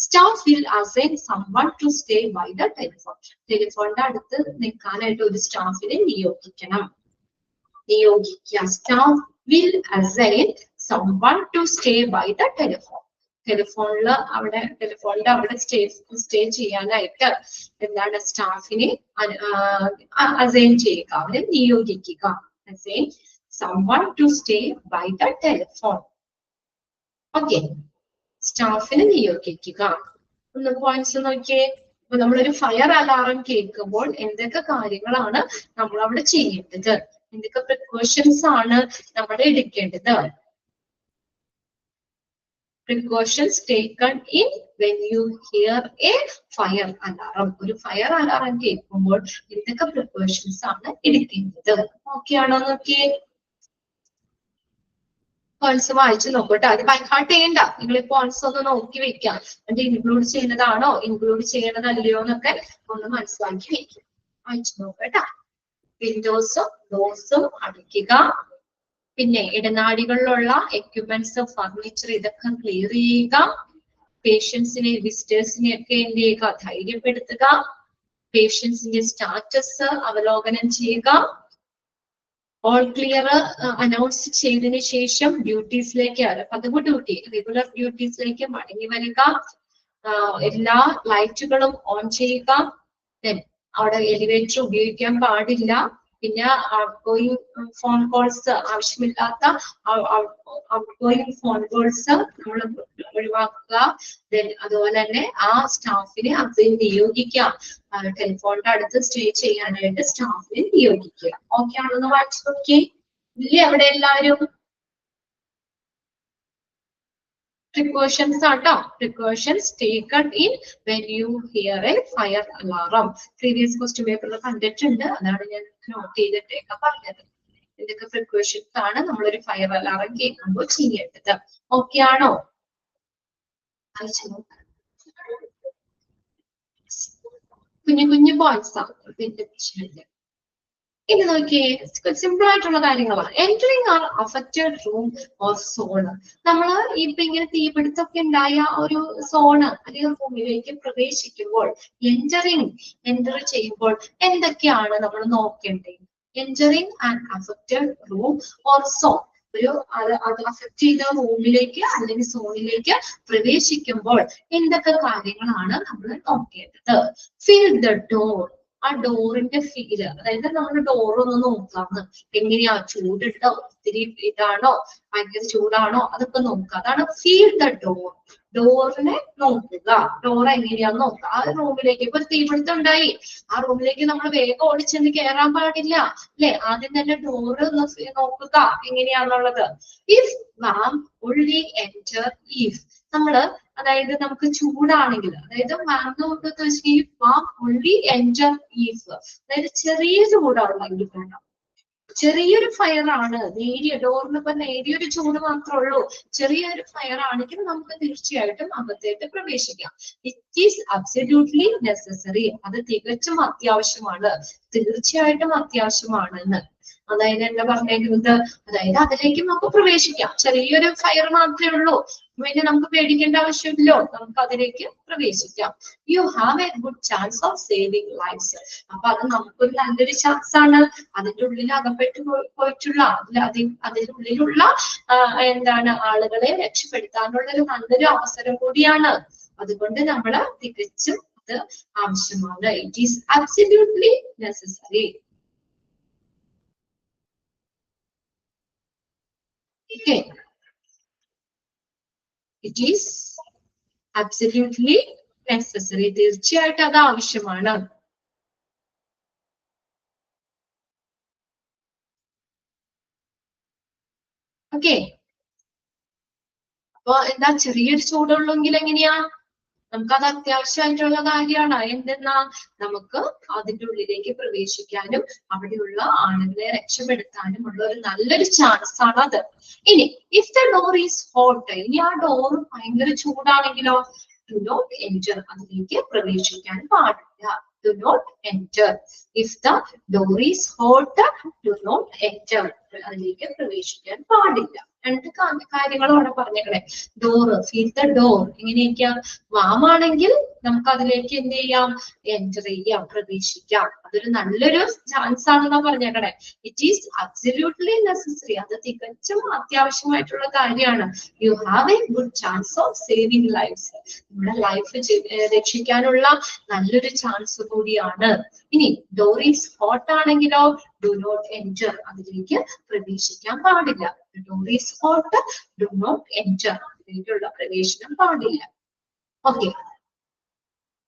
Staff will assign someone to stay by the telephone. ടെലിഫോണിന്റെ അടുത്ത് നിൽക്കാനായിട്ട് ഒരു സ്റ്റാഫിനെ നിയോഗിക്കുക. Staff will assign someone to stay by the telephone. ടെലിഫോണിന്റെ അവിടെ സ്റ്റേ ചെയ്യാനായിട്ട് എന്താണ്, സ്റ്റാഫിനെ അസൈൻ ചെയ്യുക, അവരെ നിയോഗിക്കുക. Assign someone to stay by the telephone. Okay, സ്റ്റാഫിനെ നിയോഗിക്കുക. ഒന്ന് പോയിന്റ്സ് നോക്കിയേ. അപ്പൊ നമ്മളൊരു ഫയർ അലാറം കേൾക്കുമ്പോൾ എന്തൊക്കെ കാര്യങ്ങളാണ് നമ്മൾ അവിടെ ചെയ്യേണ്ടത്. എന്തൊക്കെ പ്രിക്കോഷൻസ് ആണ് നമ്മൾ എടുക്കേണ്ടത്? Precautions taken in when you hear a fire alarm. ഒരു ഫയർ അലാറം കേൾക്കുമ്പോൾ എന്തൊക്കെ പ്രിക്കോഷൻസ് ആണ് എടുക്കേണ്ടത്? ഓക്കെ ആണോ? നോക്കിയേ, പോയിന്റ്സ് വായിച്ചു നോക്കട്ടെ. അത് ബൈ ഹാർട്ട് ചെയ്യണ്ട, നിങ്ങൾ ഈ പോയിന്റ്സ് ഒന്ന് നോക്കി വെക്കാം. അത് ഇൻക്ലൂഡ് ചെയ്യുന്നതാണോ ഇൻക്ലൂഡ് ചെയ്യണതല്ലയോ എന്നൊക്കെ ഒന്ന് മനസ്സിലാക്കി വെക്കും. വായിച്ചു നോക്കട്ടെ. വിൻഡോസും ഡോർസും അടയ്ക്കുക. പിന്നെ ഇടനാഴികളിലുള്ള എക്യുപ്മെന്റ്സ്, ഫർണിച്ചർ ഇതൊക്കെ ക്ലിയർ ചെയ്യുക. പേഷ്യൻസിനെ വിസിറ്റേഴ്സിനെ ഒക്കെ എന്ത് ചെയ്യുക? ധൈര്യപ്പെടുത്തുക. പേഷ്യൻസിന്റെ സ്റ്റാറ്റസ് അവലോകനം ചെയ്യുക. ഓൾ ക്ലിയർ അനൗൺസ് ചെയ്തതിനു ശേഷം ഡ്യൂട്ടീസിലേക്ക്, പതിവ് ഡ്യൂട്ടി റെഗുലർ ഡ്യൂട്ടീസിലേക്ക് മടങ്ങി വരിക. എല്ലാ ലൈറ്റുകളും ഓൺ ചെയ്യുക. അവിടെ എലിവേറ്റർ ഉപയോഗിക്കാൻ പാടില്ല. പിന്നെ ഔട്ട്ഗോയിങ് ഫോൺ കോൾസ്, ആവശ്യമില്ലാത്ത ഔട്ട്ഗോയിങ് ഫോൺ കോൾസ് നമ്മൾ ഒഴിവാക്കുക. അതുപോലെ തന്നെ ആ സ്റ്റാഫിനെ അതിൽ നിയോഗിക്കാം. ടെലിഫോണിന്റെ അടുത്ത് സ്റ്റേ ചെയ്യാനായിട്ട് സ്റ്റാഫിനെ നിയോഗിക്കുക. ഓക്കെ ആണെന്ന് വായിച്ചു നോക്കിയേ. ഇല്ലേ അവിടെ എല്ലാവരും? Precautions ആട്ടോ. Precautions taken in when you hear a fire alarm. Previous question paper കണ്ടിട്ടുണ്ട്, അതാണ് ഞാൻ നോട്ട് ചെയ്തിട്ടേക്ക് പറഞ്ഞത്. എന്തൊക്കെ പ്രിക്കോഷൻസ് ആണ് നമ്മളൊരു ഫയർ അലാറം കേൾക്കുമ്പോൾ ചെയ്യേണ്ടത്? ഓക്കെ ആണോ? കുഞ്ഞു കുഞ്ഞു പോയിന്റ്സ് ആണ്. ഇനി നോക്കിയേ, സിമ്പിൾ ആയിട്ടുള്ള കാര്യങ്ങളാണ്. Entering R affected room or zone. നമ്മൾ ഇപ്പൊ ഇങ്ങനെ തീപിടുത്തൊക്കെ ഉണ്ടായ ഒരു സോണ് അല്ലെങ്കിൽ റൂമിലേക്ക് പ്രവേശിക്കുമ്പോൾ എൻറ്റർ ചെയ്യുമ്പോൾ എന്തൊക്കെയാണ് നമ്മൾ നോക്കേണ്ടത്? Entering and affected room or zone, ഒരു അത് അഫക്ട് ചെയ്ത റൂമിലേക്ക് അല്ലെങ്കിൽ സോണിലേക്ക് പ്രവേശിക്കുമ്പോൾ എന്തൊക്കെ കാര്യങ്ങളാണ് നമ്മൾ നോക്കേണ്ടത്? Feel the door. ആ ഡോറിന്റെ ഫീല്, അതായത് നമ്മുടെ ഡോർ ഒന്ന് നോക്കാന്ന്. എങ്ങനെയാ, ചൂടുണ്ടോ, ഒത്തിരി ഇതാണോ, ഭയങ്കര ചൂടാണോ, അതൊക്കെ നോക്കുക. അതാണ് ഫീൽ ദ ഡോർ. ഡോറിനെ നോക്കുക, ഡോർ എങ്ങനെയാന്ന് നോക്കുക. ആ റൂമിലേക്ക് ഇപ്പൊ തീപിടുത്തം ഉണ്ടായി, ആ റൂമിലേക്ക് നമ്മൾ വേഗം ഓടിച്ചെന്ന് കയറാൻ പാടില്ല അല്ലെ? ആദ്യം തന്നെ ഡോറ് നോക്കുക എങ്ങനെയാന്നുള്ളത്. If ma'am only enter if, നമ്മള് അതായത് നമുക്ക് ചൂടാണെങ്കിൽ, അതായത് മാം only enter if, അതായത് ചെറിയ ചൂടാണെങ്കിൽ വേണം. ചെറിയൊരു ഫയർ ആണ്, നേരിയ ഡോറിന് ഇപ്പൊ നേരിയൊരു ചൂട് മാത്രമേ ഉള്ളൂ, ചെറിയൊരു ഫയർ ആണെങ്കിൽ നമുക്ക് തീർച്ചയായിട്ടും അകത്തേക്ക് പ്രവേശിക്കാം. ഇറ്റ് ഈസ് അബ്സല്യൂട്ട്ലി നെസസറി, അത് തികച്ചും അത്യാവശ്യമാണ്, തീർച്ചയായിട്ടും അത്യാവശ്യമാണെന്ന്. അതായത് എന്താ പറഞ്ഞേക്കുന്നത്? അതായത് അതിലേക്ക് നമുക്ക് പ്രവേശിക്കാം. ചെറിയൊരു ഫയർ മാത്രമേ ഉള്ളൂ, പിന്നെ നമുക്ക് പേടിക്കേണ്ട ആവശ്യമില്ലോ, നമുക്ക് അതിലേക്ക് പ്രവേശിക്കാം. You have a good chance of saving lives. അപ്പൊ അത് നമുക്കൊരു നല്ലൊരു ചാൻസ് ആണ്. അതിന്റെ ഉള്ളിൽ അകപ്പെട്ടു പോയിട്ടുള്ള അതിനുള്ളിലുള്ള എന്താണ് ആളുകളെ രക്ഷപ്പെടുത്താനുള്ള ഒരു നല്ലൊരു അവസരം കൂടിയാണ്. അതുകൊണ്ട് നമ്മൾ തികച്ചും അത് ആവശ്യമാണ്. It is absolutely necessary. Okay. It is absolutely necessary. തീർച്ചയായിട്ടും അത് ആവശ്യമാണ്. ഓക്കെ, അപ്പൊ എന്താ, ചെറിയൊരു ചൂടുള്ളെങ്കിൽ എങ്ങനെയാ? നമുക്കത് അത്യാവശ്യമായിട്ടുള്ള കാര്യമാണ്. എന്തെന്നാ, നമുക്ക് അതിന്റെ ഉള്ളിലേക്ക് പ്രവേശിക്കാനും അവിടെയുള്ള ആളുകളെ രക്ഷപ്പെടുത്താനും ഉള്ള ഒരു നല്ലൊരു ചാൻസ് ആണ് അത്. ഇനി if the door is hot, ഇനി ആ ഡോർ ഭയങ്കര ചൂടാണെങ്കിലോ? ഡു നോട്ട് എൻറ്റർ, അതിലേക്ക് പ്രവേശിക്കാൻ പാടില്ല. Do not enter. If the door is hot, do not enter, അതിലേക്ക് പ്രവേശിക്കാൻ പാടില്ല. രണ്ട് കാര്യങ്ങളും അവിടെ പറഞ്ഞേക്കണേ. ഡോർ, ഫീൽ ദ ഡോർ, എങ്ങനെയൊക്കെയാ? വാമാണെങ്കിൽ നമുക്ക് അതിലേക്ക് എന്ത് ചെയ്യാം? എൻറ്റർ ചെയ്യാം, പ്രവേശിക്കാം. അതൊരു നല്ലൊരു ചാൻസ് ആണെന്നാ പറഞ്ഞേക്കണേ. ഇറ്റ് ഈസ് അബ്സല്യൂട്ട്ലി നെസസറി, അത് തികച്ചും അത്യാവശ്യമായിട്ടുള്ള കാര്യമാണ്. You have a good chance of saving lives, നമ്മുടെ ലൈഫ് രക്ഷിക്കാനുള്ള നല്ലൊരു ചാൻസ് കൂടിയാണ്. ഇനി ഡോർ ഈസ് ഹോട്ട് ആണെങ്കിലോ? ഡു നോട്ട് എൻറ്റർ, അതിലേക്ക് പ്രവേശിക്കാൻ പാടില്ല. Door is hot, do not enter, അതിലേക്കുള്ള പ്രവേശനം പാടില്ല. ഓക്കെ,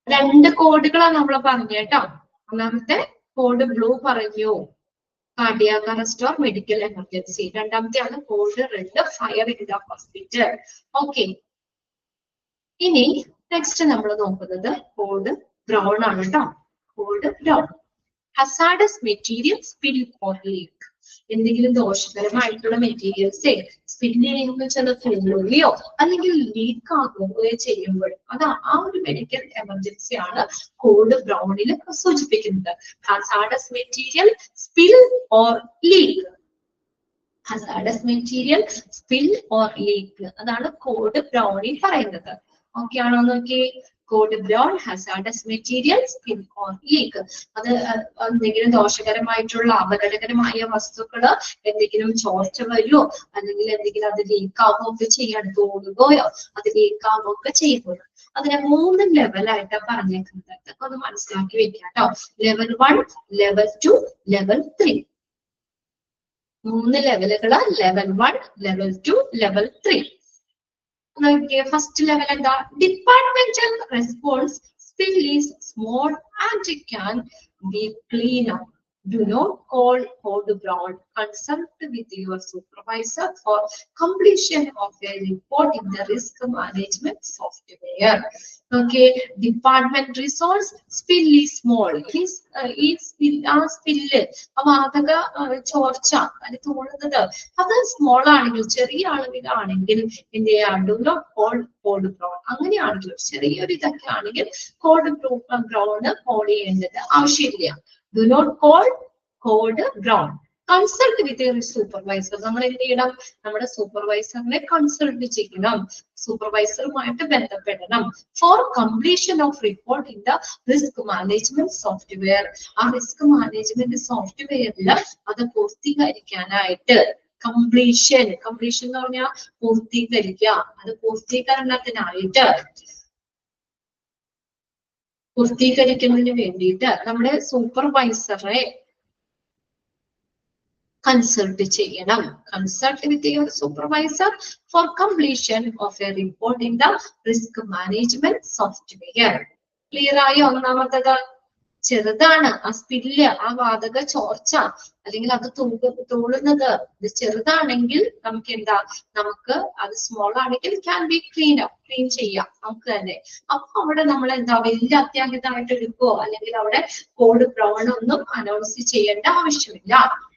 രണ്ട് കോഡുകളാണ് നമ്മൾ പറഞ്ഞേട്ടോ. ഒന്നാമത്തെ കോഡ് ബ്ലൂ പറഞ്ഞു, cardiac arrest or medical emergency. രണ്ടാമത്തെയാണ് code red, fire in the hospital. Okay, ഇനി നെക്സ്റ്റ് നമ്മൾ നോക്കുന്നത് കോഡ് ബ്രൗൺ ആണ് കേട്ടോ. Code brown, hazardous material spill or leak. എന്തെങ്കിലും ദോഷകരമായിട്ടുള്ള മെറ്റീരിയൽസ് സ്പിൽ ചെയ്യുമ്പോൾ ചില തൂങ്ങുകയോ അല്ലെങ്കിൽ ലീക്ക് ആകുകയോ ചെയ്യുമ്പോൾ അത് ആ ഒരു മെഡിക്കൽ എമർജൻസി ആണ് കോഡ് ബ്രൗണിൽ സൂചിപ്പിക്കുന്നത്. Hazardous material spill or leak, hazardous material spill or leak, അതാണ് കോഡ് ബ്രൗണിൽ പറയുന്നത്. ഓക്കെ ആണോ നോക്കി? Code brown, hazardous material spill or leak. അത് എന്തെങ്കിലും ദോഷകരമായിട്ടുള്ള അപകടകരമായ വസ്തുക്കള് എന്തെങ്കിലും ചോർച്ച വരുമോ അല്ലെങ്കിൽ എന്തെങ്കിലും അത് ലീക്ക് ആവുകയോ ഒക്കെ ചെയ്യാൻ തോന്നുകയോ അത് ലീക്ക് ആവുകയോ ഒക്കെ ചെയ്യുമ്പോൾ അതിനെ 3 ലെവലായിട്ടാണ് പറഞ്ഞേക്കുന്നത്. ഇതൊക്കെ ഒന്ന് മനസ്സിലാക്കി വെക്കാം കേട്ടോ. Level 1, level 2, level 3. 3 ലെവലുകള്, level 1, level 2, level 3. First level എന്താ? Departmental response spill is small and can be clean up. Do not call code brown. Consult with your supervisor for completion of a report in the risk management software. Okay, department resource spill is small. Spill വാതക ചോർച്ച അത് തോന്നുന്നത് അത് small ആണെങ്കിൽ, ചെറിയ അളവിലാണെങ്കിൽ എന്ത് ചെയ്യാം? Do not call code brown. അങ്ങനെയാണെങ്കിൽ ചെറിയൊരു ഇതൊക്കെ ആണെങ്കിൽ കോഡ് ബ്രൗണ് കോൾ ചെയ്യേണ്ടത് ആവശ്യമില്ല. Do not call code brown. Consult with your supervisor. നമ്മൾ എന്ത് ചെയ്യണം? നമ്മുടെ സൂപ്പർവൈസറിനെ കൺസൾട്ട് ചെയ്യണം, സൂപ്പർവൈസറുമായിട്ട് ബന്ധപ്പെടണം. For completion of report in the risk management software. ആ റിസ്ക് മാനേജ്മെന്റ് സോഫ്റ്റ്വെയറിൽ അത് പൂർത്തീകരിക്കാനായിട്ട്, കംപ്ലീഷൻ എന്ന് പറഞ്ഞാൽ പൂർത്തീകരിക്കുക, അത് പൂർത്തീകരിക്കുന്നതിന് വേണ്ടിയിട്ട് നമ്മുടെ സൂപ്പർവൈസറെ കൺസൾട്ട് ചെയ്യണം. Consult with your supervisor for completion of a report in the risk management software. Clear ആയോ? ഒന്നാമത്തത് ചെറുതാണ് ആ സ്പില്ല്, ആ വാതക ചോർച്ച അല്ലെങ്കിൽ അത് തൂളുന്നത് ഇത് ചെറുതാണെങ്കിൽ നമുക്ക് എന്താ, നമുക്ക് അത് സ്മോൾ ആണെങ്കിൽ ക്യാൻ ബി ക്ലീൻ ചെയ്യാം നമുക്ക് തന്നെ. അപ്പൊ അവിടെ നമ്മൾ എന്താ വലിയ അത്യാഹിതമായിട്ട് എടുക്കുവോ അല്ലെങ്കിൽ അവിടെ കോഡ് ബ്രൗൺ ഒന്നും അനൗൺസ് ചെയ്യേണ്ട ആവശ്യമില്ല.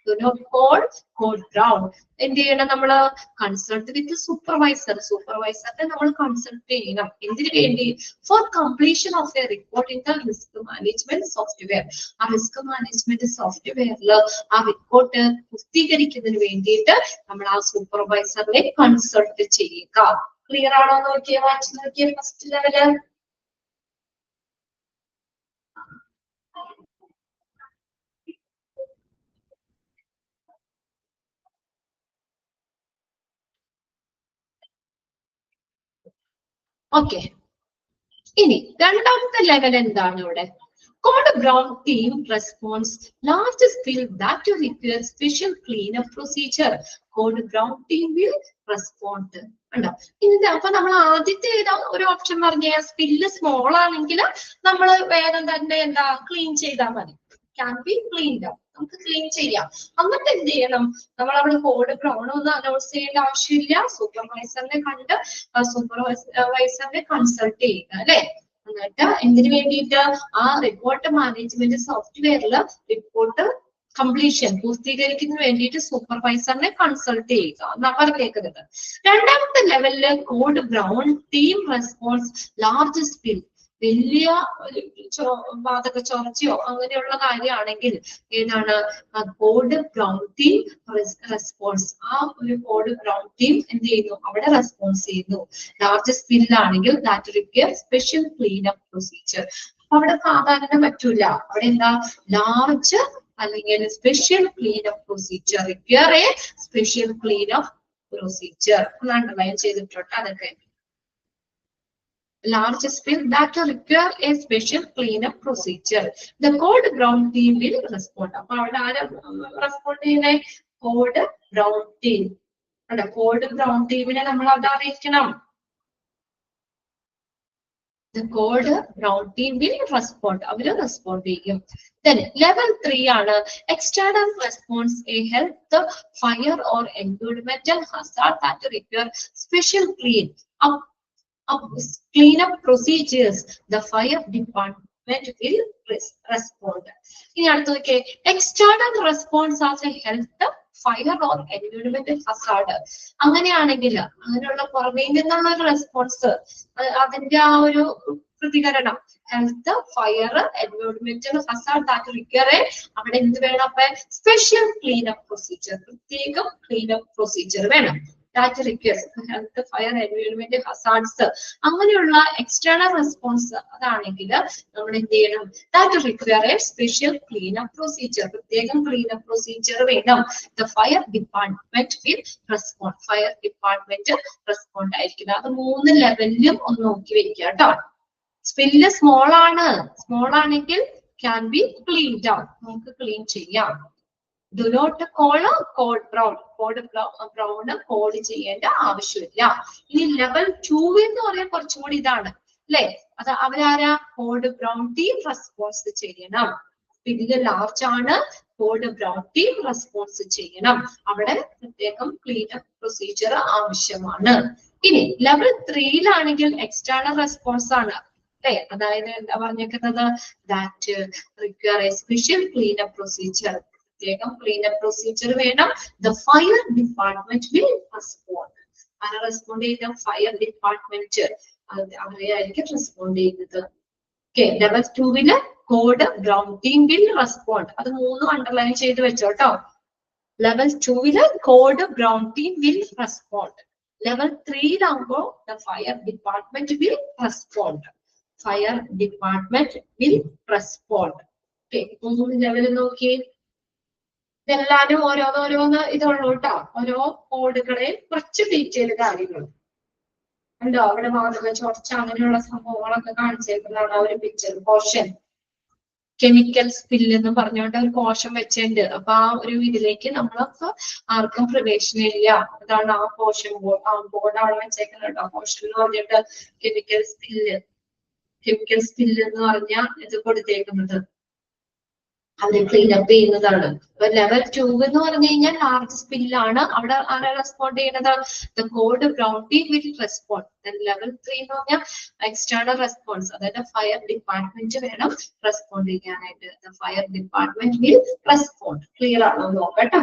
Do not call code brown. എന്ത് ചെയ്യണം? നമ്മള് കൺസൾട്ട് വിത്ത് സൂപ്പർവൈസറിനെ നമ്മൾ കൺസൾട്ട് ചെയ്യണം. എന്തിനു വേണ്ടി? For completion of a report in the risk management software. ആ റിസ്ക് മാനേജ്മെന്റ് സോഫ്റ്റ്വെയറിൽ ആ റിപ്പോർട്ട് പൂർത്തീകരിക്കുന്നതിന് വേണ്ടിയിട്ട് നമ്മൾ ആ സൂപ്പർവൈസറിനെ കൺസൾട്ട് ചെയ്യുക. ക്ലിയർ ആണോ നോക്കിയേ? വായിച്ചു നോക്കിയേ ഫസ്റ്റ് ലെവല്. ഓക്കെ, ഇനി രണ്ടാമത്തെ ലെവൽ എന്താണ് ഇവിടെ? Code brown team response large spill that requires special cleanup procedure. Code brown team will respond. ഇനി അപ്പൊ നമ്മൾ ആദ്യത്തെ ഒരു ഓപ്ഷൻ പറഞ്ഞ സ്പില്ല് സ്മോൾ ആണെങ്കിൽ നമ്മൾ വേഗം തന്നെ എന്താ ക്ലീൻ ചെയ്താൽ മതി. ക്യാൻ ബി ക്ലീൻഡ് അപ്പ്, നമുക്ക് ക്ലീൻ ചെയ്യാം. എന്നിട്ട് എന്ത് ചെയ്യണം? നമ്മൾ അവിടെ കോഡ് ബ്രൗൺ ഒന്നും അനൗൺസ് ചെയ്യേണ്ട ആവശ്യമില്ല. സൂപ്പർവൈസറിനെ കണ്ട് സൂപ്പർവൈസറിനെ കൺസൾട്ട് ചെയ്യുക അല്ലെ. എന്നിട്ട് എന്തിനു വേണ്ടിയിട്ട്? ആ റിപ്പോർട്ട് മാനേജ്മെന്റ് സോഫ്റ്റ്വെയറിൽ റിപ്പോർട്ട് കംപ്ലീഷൻ പൂർത്തീകരിക്കുന്നതിന് വേണ്ടിയിട്ട് സൂപ്പർവൈസറിനെ കൺസൾട്ട് ചെയ്യുക എന്നാ പറഞ്ഞേക്കുന്നത്. രണ്ടാമത്തെ ലെവലില് code brown team response large spill. വലിയ വാതക ചോർച്ചയോ അങ്ങനെയുള്ള കാര്യമാണെങ്കിൽ ഏതാണ്? Code brown team response. ആ ഒരു കോഡ് ബ്രൗൺ ടീം എന്ത് ചെയ്യുന്നു? അവിടെ റെസ്പോൺസ് ചെയ്യുന്നു. ലാർജ് സ്പില്ലാണെങ്കിൽ that require special clean up procedure. അപ്പൊ അവിടെ സാധാരണ പറ്റൂല. അവിടെ എന്താ? ലാർജ് അല്ലെങ്കിൽ special clean up procedure, require a special clean up procedure. Underline ചെയ്തിട്ടുണ്ട് അതൊക്കെ. Large spill that require a special cleanup procedure. The code brown team will respond. അപ്പൊ അവിടെ ആരാ റെസ്പോണ്ട് ചെയ്യുന്നേ? Code brown team. Code brown ടീമിനെ നമ്മൾ അത് അറിയിക്കണം. the code brown team will respond. അവര് റെസ്പോണ്ട് ചെയ്യും. Then level 3 ആണ് external response, a health, fire or environmental hazard that require special cleanup procedures. The fire department will respond. ഇനി അടുത്ത് നോക്കിയേ, external response as a health, fire or environmental hazard. അങ്ങനെയാണെങ്കിൽ അങ്ങനെയുള്ള പുറമേ നിന്നുള്ള ഒരു റെസ്പോൺസ്, അതിന്റെ ആ ഒരു പ്രതികരണം, ഹെൽത്ത്, ഫയർ, എൻവയോൺമെന്റൽ ഹസാർഡ് ദാറ്റ് റിക്വയർ, അവിടെ എന്ത് വേണം? അപ്പൊ സ്പെഷ്യൽ ക്ലീനപ്പ് പ്രൊസീജിയർ, പ്രത്യേകം ക്ലീനപ്പ് പ്രൊസീജിയർ വേണം. That requires health, fire, environment hazards, അങ്ങനെയുള്ള എക്സ്റ്റേണൽ റെസ്പോൺസ് അതാണെങ്കിൽ നമ്മൾ എന്ത് ചെയ്യണം? That require a special cleanup procedure, പ്രത്യേകം ക്ലീനപ്പ് പ്രൊസീജിയർ വേണം. The fire department will respond, fire department respond ആയിരിക്കും. അത് 3 ലെവലിലും ഒന്ന് നോക്കി വെക്കുക കേട്ടോ. സ്പില്ല് സ്മോൾ ആണ്, സ്മോൾ ആണെങ്കിൽ ക്യാൻ ബി ക്ലീൻ ഡൗൺ, നമുക്ക് ക്ലീൻ ചെയ്യാം. Do not call code brown, code brown code ചെയ്യേണ്ട ആവശ്യമില്ല. ഇനി ലെവൽ 2 എന്ന് പറയാൻ കുറച്ചും കൂടി ഇതാണ് അല്ലെ, അത് അവരാരാ? കോഡ് ബ്രൗൺ ടീം റെസ്പോൺസ് ചെയ്യണം. സ്പില്ല് ലാർജ് ആണ്, കോഡ് ബ്രൗൺ ടീം റെസ്പോൺസ് ചെയ്യണം. അവിടെ പ്രത്യേകം ക്ലീനപ്പ് പ്രൊസീജിയർ ആവശ്യമാണ്. ഇനി ലെവൽ 3യിലാണെങ്കിൽ എക്സ്റ്റേണൽ റെസ്പോൺസ് ആണ് അല്ലെ, അതായത് എന്താ പറഞ്ഞേക്കുന്നത്? That require a special cleanup procedure, പ്രത്യേകം ക്ലീനപ്പ് പ്രൊസീജിയർ വേണം. The fire department will respond. ആരാ റെസ്പോണ്ട് ചെയ്യുക? ഫയർ ഡിപ്പാർട്ട്മെന്റ്, അവരെയായിരിക്കും റെസ്പോണ്ട് ചെയ്യുന്നത്. ഓക്കെ, ലെവൽ 2ല് code brown team will respond. അത് 3 അണ്ടർലൈൻ ചെയ്ത് വെച്ചോട്ടോ. ലെവൽ 2ല് code brown team will respond. Level 3ലാകുമ്പോൾ the fire department will respond, fire department will respond. Okay, 3 level നോക്കി. ഇതെല്ലാരും ഓരോന്നോരോന്ന് ഇതുള്ളൂ കേട്ടോ. ഓരോ കോഡുകളെ കുറച്ച് ഡീറ്റെയിൽ കാര്യങ്ങൾ ഉണ്ടോ അവിടെ? വാതക ചോർച്ച അങ്ങനെയുള്ള സംഭവങ്ങളൊക്കെ കാണിച്ചേക്കുന്നതാണ് ആ ഒരു പിക്ചർ പോർഷൻ. കെമിക്കൽ സ്പിൽ എന്ന് പറഞ്ഞുകൊണ്ട് ഒരു പോർഷൻ വെച്ചിട്ടുണ്ട്. അപ്പൊ ആ ഒരു ഇതിലേക്ക് നമ്മളൊക്കെ ആർക്കും പ്രവേശനമില്ല. അതാണ് ആ പോർഷൻ, ബോർഡാണ് വെച്ചേക്കുന്നത് കേട്ടോ. പോർഷൻ എന്ന് പറഞ്ഞിട്ട് കെമിക്കൽ സ്പില്ല് എന്ന് പറഞ്ഞ ഇത് കൊടുത്തേക്കുന്നത് അവര് ക്ലീനപ്പ് ചെയ്യുന്നതാണ്. അപ്പൊ ലെവൽ 2 എന്ന് പറഞ്ഞു കഴിഞ്ഞാൽ ലാർജ് സ്പില്ലാണ്. അവിടെ ആരാ റെസ്പോണ്ട് ചെയ്യുന്നത്? The code brown team will respond. Level 3 എന്ന് പറഞ്ഞാൽ എക്സ്റ്റേണൽ റെസ്പോൺസ്, അതായത് ഫയർ ഡിപ്പാർട്ട്മെന്റ് വേണം റെസ്പോണ്ട് ചെയ്യാനായിട്ട്. The fire department will respond. Clear ആണോ നോക്കട്ടോ.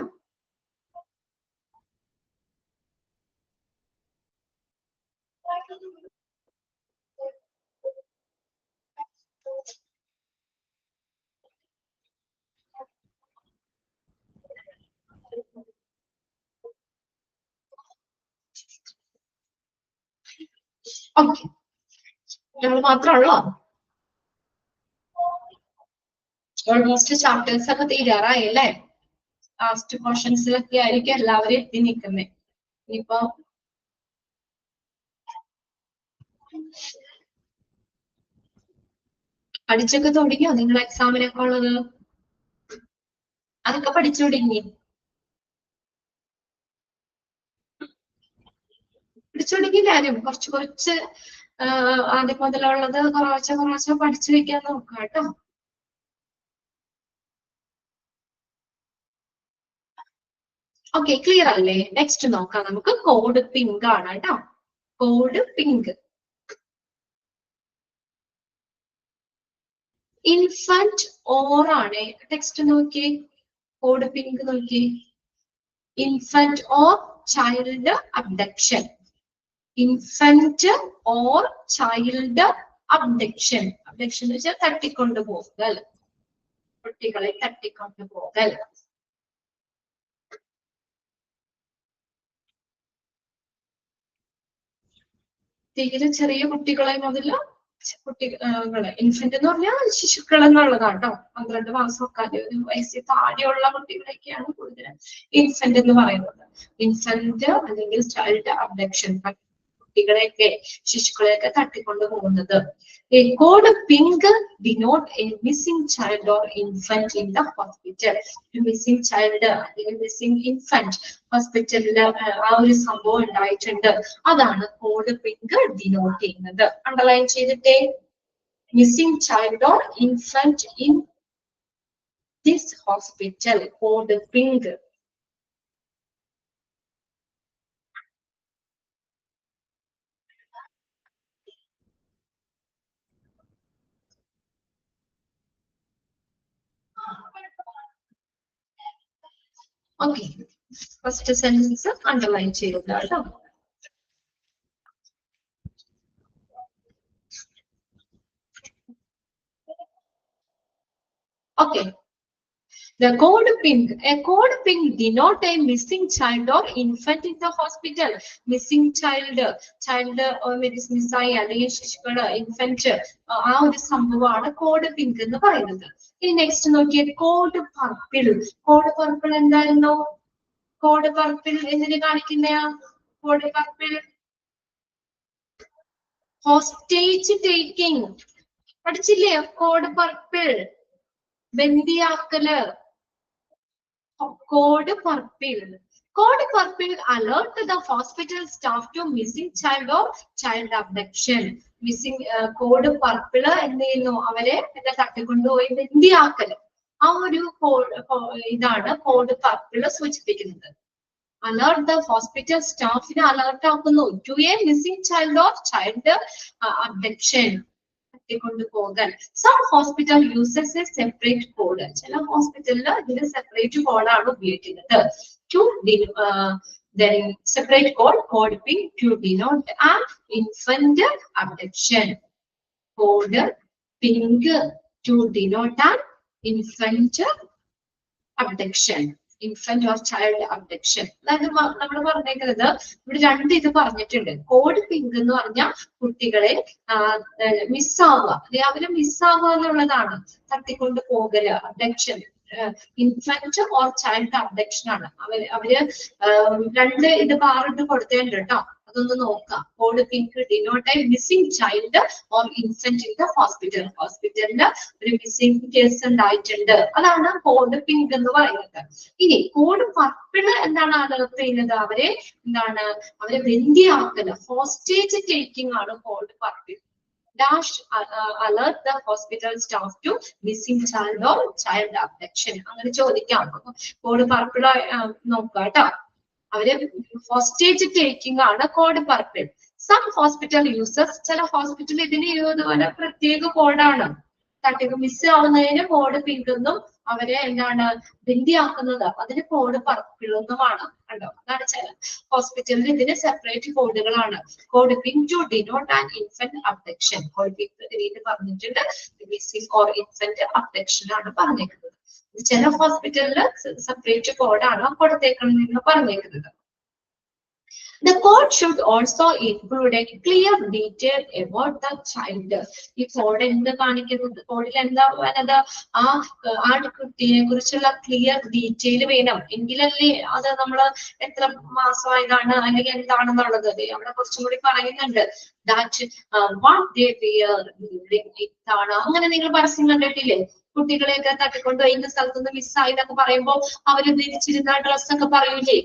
ഓക്കെ, നമ്മൾ മാത്രമുള്ളോ? ഓൾമോസ്റ്റ് ചാപ്റ്റേഴ്സ് ഒക്കെ തീരാറായല്ലേ? ലാസ്റ്റ് പോർഷൻസിലൊക്കെ ആയിരിക്കും എല്ലാവരും എത്തി നിൽക്കുന്നത്. ഇനിയിപ്പോ പഠിച്ചൊക്കെ തുടങ്ങിയോ നിങ്ങൾ? എക്സാമിനൊക്കെ ഉള്ളത് അതൊക്കെ പഠിച്ചു തുടങ്ങി? പഠിച്ചുകൊടുക്കില്ലാരും കുറച്ച് ആദ്യം മുതലുള്ളത് കുറച്ച് പഠിച്ചു വെക്കാൻ നോക്കുക കേട്ടോ. ഓക്കെ, ക്ലിയർ അല്ലേ? നെക്സ്റ്റ് നോക്കാം നമുക്ക്. കോഡ് പിങ്ക് ആണ് കേട്ടോ. Code pink. ഇൻഫന്റ് ഓർ ആണ് ടെക്സ്റ്റ്. നോക്കിയേ, കോഡ് പിങ്ക് നോക്കിയേ. Infant or child abduction. Infant or child abduction. Abduction എന്ന് വെച്ചാൽ തട്ടിക്കൊണ്ടുപോകൽ, കുട്ടികളെ തട്ടിക്കൊണ്ടുപോകൽ. തീരെ ചെറിയ കുട്ടികളെ മുതൽ കുട്ടികളെ, ഇൻഫന്റ് എന്ന് പറഞ്ഞാൽ ശിശുക്കൾ എന്നുള്ളതാണ് കേട്ടോ. 12 മാസമൊക്കെ 1 വയസ്സിൽ താഴെയുള്ള കുട്ടികളൊക്കെയാണ് കൂടുതൽ ഇൻഫന്റ് എന്ന് പറയുന്നത്. ഇൻഫന്റ് അല്ലെങ്കിൽ ചൈൽഡ് അബ്ഡക്ഷൻ, കുട്ടികളെയൊക്കെ ശിശുക്കളെയൊക്കെ തട്ടിക്കൊണ്ടു പോകുന്നത്. A code pink denote a missing child or infant in the hospital. ഒരു missing child അല്ലെങ്കിൽ missing infant ഹോസ്പിറ്റലില് ആ ഒരു സംഭവം ഉണ്ടായിട്ടുണ്ട്. അതാണ് കോഡ് പിങ്ക് ഡിനോട്ട് ചെയ്യുന്നത്. അണ്ടർലൈൻ ചെയ്തിട്ടേ. Missing child or infant in this hospital. Code pink. Okay. First sentence underline ചെയ്യുക കേട്ടോ. Okay. The code pink. A code pink denote a missing child or infant in the hospital. Missing child മിസ്സായി അല്ലെങ്കിൽ ശിശുക്കള് infant ആ ഒരു സംഭവമാണ് code pink എന്ന് പറയുന്നത്. ഇനി നെക്സ്റ്റ് നോക്കിയേ കോഡ് പർപ്പിൾ. കോഡ് പർപ്പിൾ എന്തായിരുന്നു? കോഡ് പർപ്പിൾ എന്തിനു കാണിക്കുന്നയാ? കോഡ് പർപ്പിൾ ഹോസ്റ്റേജ് ടേക്കിംഗ് പഠിച്ചില്ലേ? കോഡ് പർപ്പിൾ ബന്ദിയാക്കല്. Code purple. Code purple alert the hospital staff to missing child or child abduction. Missing code purple എന്ത് ചെയ്യുന്നു? അവരെ എന്താ തട്ടിക്കൊണ്ടുപോയി ബന്ദിയാക്കല്. ആ ഒരു ഇതാണ് കോഡ് പർപ്പിൾ സൂചിപ്പിക്കുന്നത്. Alert the hospital staffിനെ അലർട്ട് ആക്കുന്നു to a missing child or child abduction. കൊണ്ടുപോകാൻ. Some hospital uses a separate code. ചില ഹോസ്പിറ്റലില് ഇതിന് സെപ്പറേറ്റ് കോഡാണ് ഉപയോഗിക്കുന്നത്. To then separate code pink to denote an infant abduction. Code pink to denote an infant abduction. Infant or child abduction. അതായത് നമ്മൾ പറഞ്ഞേക്കുന്നത് ഇവിടെ രണ്ട് ഇത് പറഞ്ഞിട്ടുണ്ട്. കോഡ് പിങ്ക് എന്ന് പറഞ്ഞാൽ കുട്ടികളെ മിസ്സാവുക, അവര് മിസ്സാവുക എന്നുള്ളതാണ്. തട്ടിക്കൊണ്ട് പോകല്, abduction. Infant or child abduction ആണ്. അവര് രണ്ട് ഇത് ബാറിട്ട് കൊടുത്തേണ്ട് കേട്ടോ. അതൊന്ന് നോക്കാം. Code pink denote a missing child or infant in the hospital. ഹോസ്പിറ്റലില് ഒരു മിസ്സിംഗ് കേസ് ഉണ്ടായിട്ടുണ്ട്. അതാണ് കോഡ് പിങ്ക് എന്ന് പറയുന്നത്. ഇനി കോഡ് പർപ്പിള് എന്താണ് അലർട്ട് ചെയ്യുന്നത്? അവരെ ബന്ദിയാക്കല്, ഹോസ്റ്റേജ് ടേക്കിംഗ് ആണ് code purple. Dash alert the hospital staff to missing child or child abduction. അങ്ങനെ ചോദിക്കാം. അപ്പൊ കോഡ് പർപ്പിൾ നോക്കുക കേട്ടോ. അവര് ഹോസ്റ്റേജ് ടേക്കിംഗ് ആണ് code purple. Some hospital users, ചില ഹോസ്പിറ്റൽ ഇതിന് ഇതുപോലെ പ്രത്യേക കോഡാണ്. തട്ടിക്ക് മിസ് ആവുന്നതിന് കോഡ് പിങ്ക് എന്നും അവരെ ബന്ദിയാക്കുന്നത് അതിന് കോഡ് പർപ്പിൾ എന്നുമാണ്. കണ്ടോ? അതാണ് ചില ഹോസ്പിറ്റലിൽ ഇതിന് സെപ്പറേറ്റ് കോഡുകളാണ്. Code pink to denote an infant abduction. Code pink പറഞ്ഞിട്ടുണ്ട് മിസ്സിംഗ് ഓർ ഇൻഫന്റ് അബ്ഡക്ഷൻ ആണ് പറഞ്ഞേക്കുന്നത്. ചില ഹോസ്പിറ്റലില് സെപ്പറേറ്റ് കോഡാണ് കൊടുത്തേക്കണമെന്ന് പറഞ്ഞേക്കുന്നത്. The code should also include a clear detail about the child. ഈ കോഡ് എന്ത് കാണിക്കുന്നത്? കോഡിൽ എന്താ വേണ്ടത്? ആ കുട്ടിയെ കുറിച്ചുള്ള ക്ലിയർ ഡീറ്റെയിൽ വേണം. എങ്കിലല്ലേ അത് നമ്മള് എത്ര മാസമായതാണ് അല്ലെങ്കിൽ എന്താണെന്നുള്ളത് അവിടെ കുറച്ചും കൂടി പറയുന്നുണ്ട്. That what they wear during ഇതാണ്. അങ്ങനെ നിങ്ങൾ പരസ്യം കണ്ടിട്ടില്ലേ? കുട്ടികളെയൊക്കെ തട്ടിക്കൊണ്ടുപോയി ഇന്ന സ്ഥലത്തുനിന്ന് മിസ്സായി എന്നൊക്കെ പറയുമ്പോ അവര് ധരിച്ചിരുന്ന ഡ്രസ്സൊക്കെ പറയൂലേ?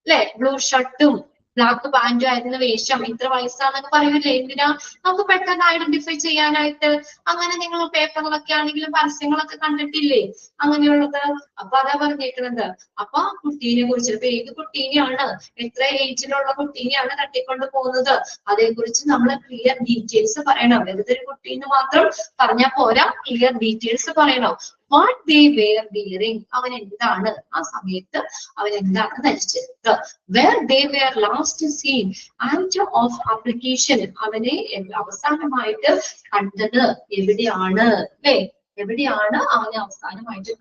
അല്ലെ? ബ്ലൂ ഷർട്ടും ബ്ലാക്ക് പാന്റും ആയിരുന്ന വേഷം, ഇത്ര വയസ്സാന്നൊക്കെ പറയൂലേ? എന്തിനാ? നമുക്ക് പെട്ടെന്ന് ഐഡന്റിഫൈ ചെയ്യാനായിട്ട്. അങ്ങനെ നിങ്ങൾ പേപ്പറിലൊക്കെ ആണെങ്കിലും പരസ്യങ്ങളൊക്കെ കണ്ടിട്ടില്ലേ അങ്ങനെയുള്ളത്? അപ്പൊ അതാ പറഞ്ഞേക്കുന്നത്. അപ്പൊ കുട്ടീനെ കുറിച്ച് ഇപ്പൊ ഏത് കുട്ടീനെയാണ്, എത്ര ഏജിലുള്ള കുട്ടീനെയാണ് തട്ടിക്കൊണ്ട് പോകുന്നത് അതേക്കുറിച്ച് നമ്മൾ ക്ലിയർ ഡീറ്റെയിൽസ് പറയണം. വെറുതെ ഒരു കുട്ടീന്ന് മാത്രം പറഞ്ഞാൽ പോരാ, ക്ലിയർ ഡീറ്റെയിൽസ് പറയണം. What they were wearing, അവൻ എന്താണ് ആ സമയത്ത് അവൻ എന്താണ് ധരിച്ചത്. Where they were last seen, act of application, അവനെ അവസാനമായിട്ട് കണ്ടത് എവിടെയാണ്, അല്ലെ? എവിടെയാണ് അവനെ അവസാനമായിട്ട്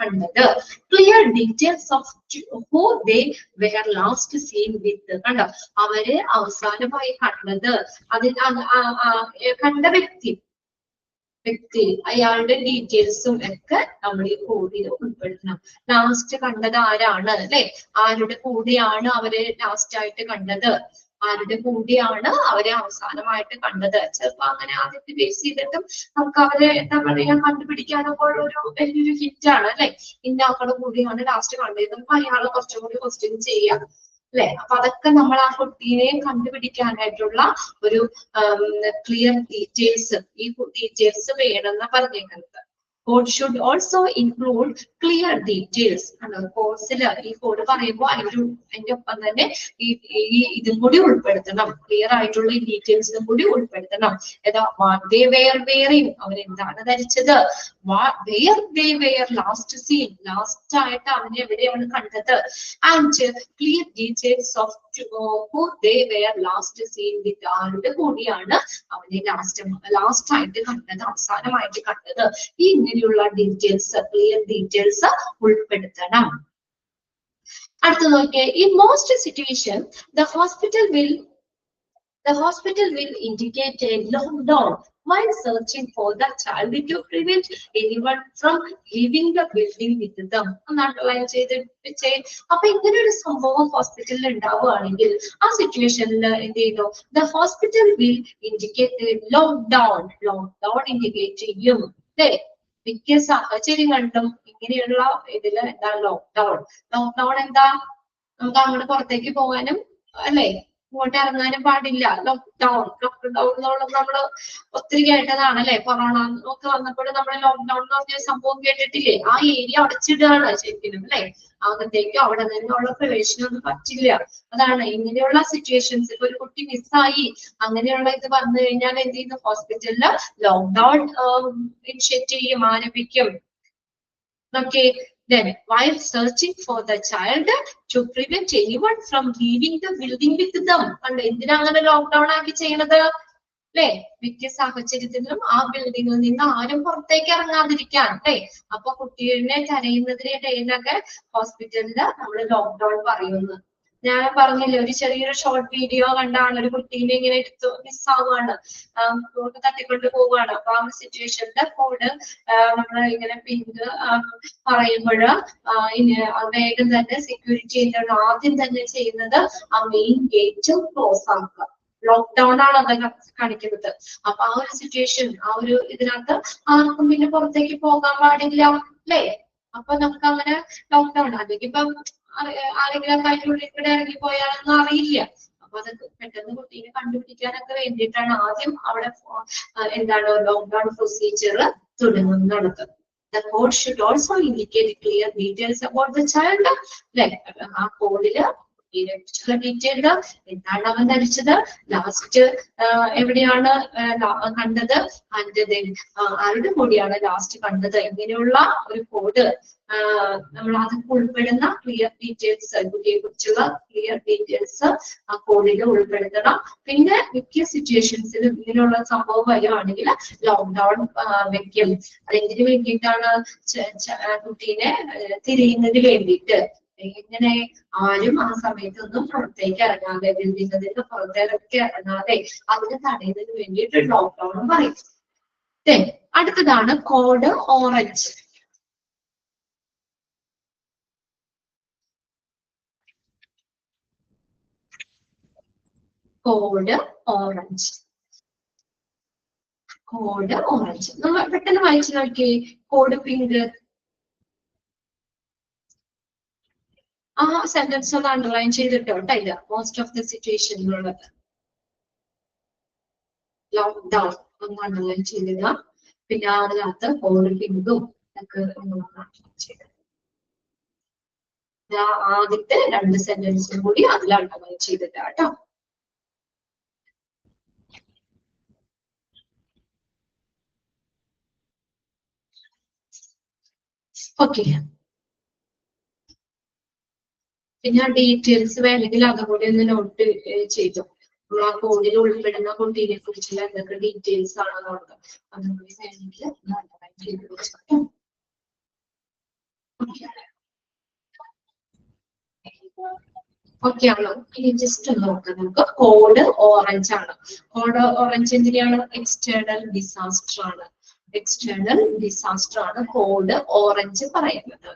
കണ്ടത്. Clear details of who they were last seen with. കണ്ടോ? അവരെ അവസാനമായി കണ്ടത്, കണ്ട വ്യക്തി അയാളുടെ ഡീറ്റെയിൽസും ഒക്കെ നമ്മൾ ഈ കോഡിൽ ഉൾപ്പെടുത്തണം. ലാസ്റ്റ് കണ്ടത് ആരാണ്, അല്ലെ? ആരുടെ കൂടെയാണ് അവരെ ലാസ്റ്റ് ആയിട്ട് കണ്ടത്? ആരുടെ കൂടിയാണ് അവരെ അവസാനമായിട്ട് കണ്ടത്. ചിലപ്പോ അങ്ങനെ ആദ്യത്തെ ബേസ് ചെയ്തിട്ടും നമുക്ക് അവരെ എന്താ പറയാ കണ്ടുപിടിക്കാനൊക്കെ ഉള്ള ഒരു വലിയൊരു ഹിറ്റാണ് അല്ലെ. ഇന്ന ആളുടെ കൂടിയാണ് ലാസ്റ്റ് കണ്ടത്. നമുക്ക് അയാളെ കുറച്ചും കൂടി ക്വസ്റ്റ്യൻ ചെയ്യാം അല്ലെ. അപ്പൊ അതൊക്കെ നമ്മൾ ആ കുട്ടീനെ കണ്ടുപിടിക്കാനായിട്ടുള്ള ഒരു ക്ലിയർ ഡീറ്റെയിൽസ്, ഈ ഡീറ്റെയിൽസ് വേണമെന്ന് പറഞ്ഞേക്കുന്നത്. Code should also include clear details. കോഴ്സിൽ ഈ കോഡ് പറയുമ്പോൾ അതിന്റെ ഒപ്പം തന്നെ ഈ ഇതും കൂടി ഉൾപ്പെടുത്തണം. ക്ലിയർ ആയിട്ടുള്ള ഈ ഡീറ്റെയിൽസും കൂടി ഉൾപ്പെടുത്തണം. ഏതാ what they were wearing, അവരെന്താണ് ധരിച്ചത്, where they were last seen, last ആയിട്ട് അവനെ എവിടെയാണ് കണ്ടത്, and clear details of who they were last seen with, ആരുടെ കൂടിയാണ് അവനെ ലാസ്റ്റ് ആയിട്ട് കണ്ടത്, അവസാനമായിട്ട് കണ്ടത്. ഈ ഇങ്ങനെയുള്ള ഡീറ്റെയിൽസ്, ക്ലിയർ ഡീറ്റെയിൽസ് ഉൾപ്പെടുത്തണം. അടുത്ത നോക്കിയേ, in most situation the hospital will indicate a lockdown while searching for the child to prevent anyone from leaving the building with them. Underline ചെയ്ത് അപ്പൊ ഇങ്ങനെ ഒരു സംഭവം ഹോസ്പിറ്റലിൽ ഉണ്ടാവുകയാണെങ്കിൽ ആ സിറ്റുവേഷനിൽ എന്ത് ചെയ്തു, the hospital will indicate a lockdown indicate ചെയ്യും അല്ലേ. മിക്ക സാഹചര്യങ്ങളിലും ഇങ്ങനെയുള്ള ഇതില് എന്താ ലോക്ക്ഡൗൺ എന്താ, നമുക്ക് അങ്ങോട്ട് പുറത്തേക്ക് പോകാനും അല്ലെ ഇങ്ങോട്ട് ഇറങ്ങാനും പാടില്ല. ലോക്ക്ഡൗൺ എന്നുള്ളത് നമ്മള് ഒത്തിരി കേട്ടതാണ് അല്ലെ. കൊറോണ ഒക്കെ വന്നപ്പോൾ നമ്മൾ ലോക്ക്ഡൗൺ എന്ന് പറഞ്ഞ സംഭവം കേട്ടിട്ടില്ലേ. ആ ഏരിയ അടച്ചിടുകയാണ് ശരിക്കും അല്ലെ. അകത്തേക്ക് അവിടെ നിന്നുള്ള പ്രവേശനമൊന്നും പറ്റില്ല. അതാണ് ഇങ്ങനെയുള്ള സിറ്റുവേഷൻസ്. ഇപ്പൊ ഒരു കുട്ടി മിസ്സായി അങ്ങനെയുള്ള ഇത് വന്നു കഴിഞ്ഞാൽ എന്ത് ചെയ്യുന്നു, ഹോസ്പിറ്റലില് ലോക്ക്ഡൗൺ ഇനിഷ്യേറ്റ് ചെയ്യും, ആരംഭിക്കും. Okay, then while searching for the child to prevent anyone from leaving the building with them. And എന്തിനാ അങ്ങനെ ലോക്ക്ഡൗൺ ആക്കി ചെയ്യണത് അല്ലെ. മിക്ക സാഹചര്യത്തിലും ആ ബിൽഡിങ്ങിൽ നിന്ന് ആരും പുറത്തേക്ക് ഇറങ്ങാതിരിക്കാൻ അല്ലെ. അപ്പൊ കുട്ടികളെ കരയുന്നതിനിടയിലൊക്കെ ഹോസ്പിറ്റലില് നമ്മൾ ലോക്ക്ഡൗൺ പറയുന്നു. ഞാൻ പറഞ്ഞില്ലേ, ഒരു ചെറിയൊരു ഷോർട്ട് വീഡിയോ കണ്ടാണ് ഒരു കുട്ടീനെ ഇങ്ങനെ എടുത്തു മിസ്സാവുകയാണ്, തട്ടിക്കൊണ്ട് പോവുകയാണ്. അപ്പൊ ആ സിറ്റുവേഷനിലെ കോഡ് നമ്മൾ ഇങ്ങനെ പിങ്ക് പറയുമ്പോൾ വേഗം തന്നെ സെക്യൂരിറ്റി ഏജന്റ് ആദ്യം തന്നെ ചെയ്യുന്നത് ആ മെയിൻ ഗേറ്റ് ക്ലോസ് ആക്കുക. ലോക്ക്ഡൗൺ ആണ് അത് കാണിക്കുന്നത്. അപ്പൊ ആ ഒരു സിറ്റുവേഷൻ, ആ ഒരു ഇതിനകത്ത് ആർക്കും പിന്നെ പുറത്തേക്ക് പോകാൻ പാടില്ല അല്ലേ. അപ്പൊ നമുക്ക് അങ്ങനെ ലോക്ക്ഡൗൺ, അല്ലെങ്കിൽ ഇപ്പം ആരെങ്കിലും അതിൻ്റെ ഉള്ളിൽ കൂടെ ഇറങ്ങി പോയാലൊന്നും അറിയില്ല. അപ്പൊ അത് പെട്ടെന്ന് കുട്ടീനെ കണ്ടുപിടിക്കാനൊക്കെ വേണ്ടിയിട്ടാണ് ആദ്യം അവിടെ എന്താണ് ലോക്ക്ഡൗൺ പ്രൊസീജിയർ തുടങ്ങുന്നത്. The code should also indicate clear details about the child. ആ കോഡില് ഡീറ്റെയിൽഡ് എന്താണ് അവൻ ധരിച്ചത്, ലാസ്റ്റ് എവിടെയാണ് കണ്ടത്, ആരുടെ കൂടിയാണ് ലാസ്റ്റ് കണ്ടത്, ഇങ്ങനെയുള്ള ഒരു കോഡ് നമ്മൾ അതൊക്കെ ഉൾപ്പെടുന്ന ക്ലിയർ ഡീറ്റെയിൽസ്, കുട്ടിയെ കുറിച്ചുള്ള ക്ലിയർ ഡീറ്റെയിൽസ് ആ കോഡിൽ ഉൾപ്പെടുത്തണം. പിന്നെ മിക്ക സിറ്റുവേഷൻസിലും ഇങ്ങനെയുള്ള സംഭവം വരുവാണെങ്കിൽ ലോക്ക്ഡൗൺ വെക്കും. അതെന്തിനു വേണ്ടിയിട്ടാണ്, കുട്ടീനെ തിരയുന്നതിന് വേണ്ടിയിട്ട്. ഇങ്ങനെ ആരും ആ സമയത്തൊന്നും പുറത്തേക്ക് ഇറങ്ങാതെ, ബിൽഡിങ്ങിന്റെ പുറത്തേക്ക് ഇറങ്ങാതെ അതിനെ തടയുന്നതിന് വേണ്ടിയിട്ട് ലോക്ക്ഡൗൺ പറയും. അടുത്തതാണ് code orange. Code orange, code orange നമ്മൾ പെട്ടെന്ന് വായിച്ചു നോക്കിയേ. കോഡ് പിങ്ക്, ആ സെന്റൻസ് ഒന്ന് അണ്ടർലൈൻ ചെയ്തിട്ടോട്ടോ. ഇല്ല, മോസ്റ്റ് ഓഫ് ദ സിറ്റുവേഷനിലുള്ളത് ലോക്ക്ഡൗൺ ഒന്ന് അണ്ടർലൈൻ ചെയ്തില്ല. പിന്നെ അതിനകത്ത് കോഡ് പിങ്കും ഒക്കെ ചെയ്ത് ആദ്യത്തെ രണ്ട് സെന്റൻസും കൂടി അതിൽ അണ്ടർലൈൻ ചെയ്തിട്ടാട്ടോ. ഓക്കെ, പിന്നെ ഡീറ്റെയിൽസ് വേണമെങ്കിൽ അതുകൂടി ഒന്ന് നോട്ട് ചെയ്തു. നമ്മൾ ആ കോഡിൽ ഉൾപ്പെടുന്ന കുട്ടീനെ കുറിച്ചുള്ള എന്തൊക്കെ ഡീറ്റെയിൽസ് ആണെന്നുള്ളത് അതുകൂടി വേണമെങ്കിൽ അണ്ടർലൈൻ ചെയ്ത് വെച്ചിട്ട്. ഓക്കെ ആണല്ലോ. ഇനി ജസ്റ്റ് നോക്കാം നമുക്ക്. കോഡ് ഓറഞ്ച് ആണ്. കോഡ് ഓറഞ്ച് എന്തിനാണ്, എക്സ്റ്റേണൽ ഡിസാസ്റ്റർ ആണ്. എക്സ്റ്റേണൽ ഡിസാസ്റ്റർ ആണ് കോഡ് ഓറഞ്ച് പറയുന്നത്.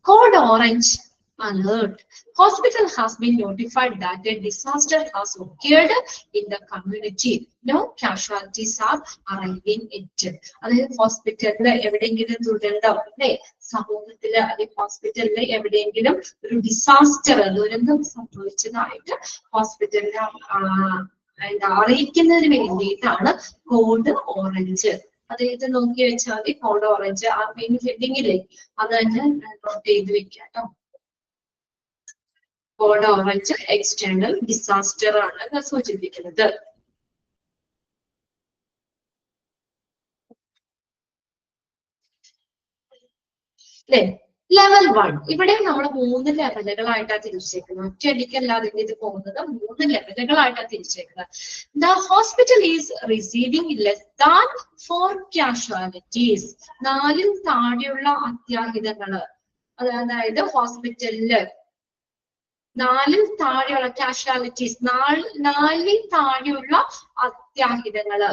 Code orange alert. Hospital has been notified that a disaster has occurred in the community. No casualties are arriving at. അതായത് ഹോസ്പിറ്റലിൽ എവിടെയെങ്കിലും ദുരന്തം അല്ലെ സമൂഹത്തില് അല്ലെങ്കിൽ ഹോസ്പിറ്റലിൽ എവിടെയെങ്കിലും ഒരു ഡിസാസ്റ്റർ ദുരന്തം സംഭവിച്ചതായിട്ട് ഹോസ്പിറ്റലിൽ അറിയിക്കുന്നതിന് വേണ്ടിയിട്ടാണ് കോഡ് ഓറഞ്ച്. അതായത് നോക്കി വെച്ചാൽ മതി കോഡ് ഓറഞ്ച് ആ മെയിൻ ഹെഡിങ്ങില്ലേ അത് തന്നെ നോട്ട് ചെയ്ത് വെക്കാം കേട്ടോ. കോഡ് ഓറഞ്ച് എക്സ്റ്റേണൽ ഡിസാസ്റ്റർ ആണ് സൂചിപ്പിക്കുന്നത്. അല്ലെ ലെവൽ 1 ഇവിടെ നമ്മൾ 3 ലെവലുകളായിട്ടാണ് തിരിച്ചേക്കുന്നത്. ഒറ്റയടിക്കല്ലാതെ ഇത് പോകുന്നത് 3 ലെവലുകളായിട്ടാണ് തിരിച്ചേക്കുന്നത്. The hospital is receiving less than 4 casualties. 4ൽ താഴെയുള്ള അത്യാഹിതങ്ങള് അതായത് ഹോസ്പിറ്റലില് 4ൽ താഴെയുള്ള കാഷ്വാലിറ്റീസ് 4ൽ താഴെയുള്ള അത്യാഹിതങ്ങള്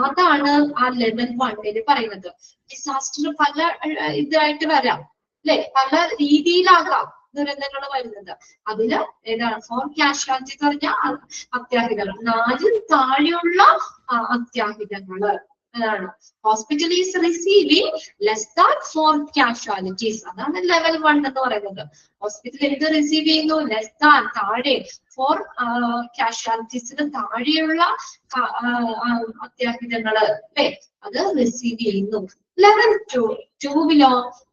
അതാണ് ആ ലെവൽ 1 പറയുന്നത്. ഡിസാസ്റ്റർ പല ഇതായിട്ട് വരാം അല്ലെ, പല രീതിയിലാകാം ദുരന്തങ്ങൾ വരുന്നത്. അതില് ഏതാണ് 4 കാഷ്വാലിറ്റി എന്ന് പറഞ്ഞാൽ അത്യാഹിതങ്ങൾ 4ൽ താഴെയുള്ള അത്യാഹിതങ്ങള് അതാണ്. Hospital is receiving less than 4 casualties അതാണ് ലെവൽ 1 എന്ന് പറയുന്നത്. ഹോസ്പിറ്റൽ എന്ത് റിസീവ് ചെയ്യുന്നു? ലെസ് ദാൻ താഴെ 4 കാഷ്വാലിറ്റീസിന് താഴെയുള്ള അത്യാഹിതങ്ങള് അല്ലെ അത് റിസീവ് ചെയ്യുന്നു. Level 2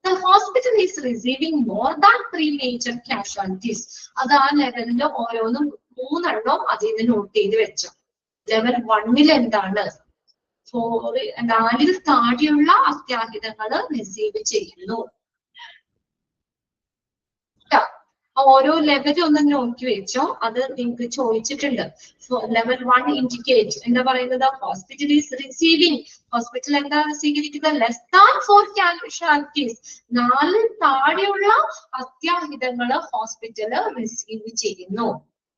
the hospital is receiving more than 3 major casualties. അത് ആ ലെവലില് ഓരോന്നും 3 എണ്ണം അതിൽ നിന്ന് നോട്ട് ചെയ്ത് വെച്ചു. ലെവൽ 1 എന്താണ്? 4ൽ താഴെയുള്ള അത്യാഹിതങ്ങള് റിസീവ് ചെയ്യുന്നു. ഓരോ ലെവൽ ഒന്ന് നോക്കി വെച്ചോ, അത് നിങ്ങൾക്ക് ചോദിച്ചിട്ടുണ്ട്. ലെവൽ 1 ഇൻഡിക്കേറ്റ് എന്താ പറയുന്നത്? Hospital is receiving. ഹോസ്പിറ്റൽ എന്താ സ്വീകരിക്കുന്നത്? ലെസ് ദാൻ 4 കാഷ്വാലിറ്റീസ് 4ൽ താഴെയുള്ള അത്യാഹിതങ്ങള് ഹോസ്പിറ്റല് റിസീവ് ചെയ്യുന്നു.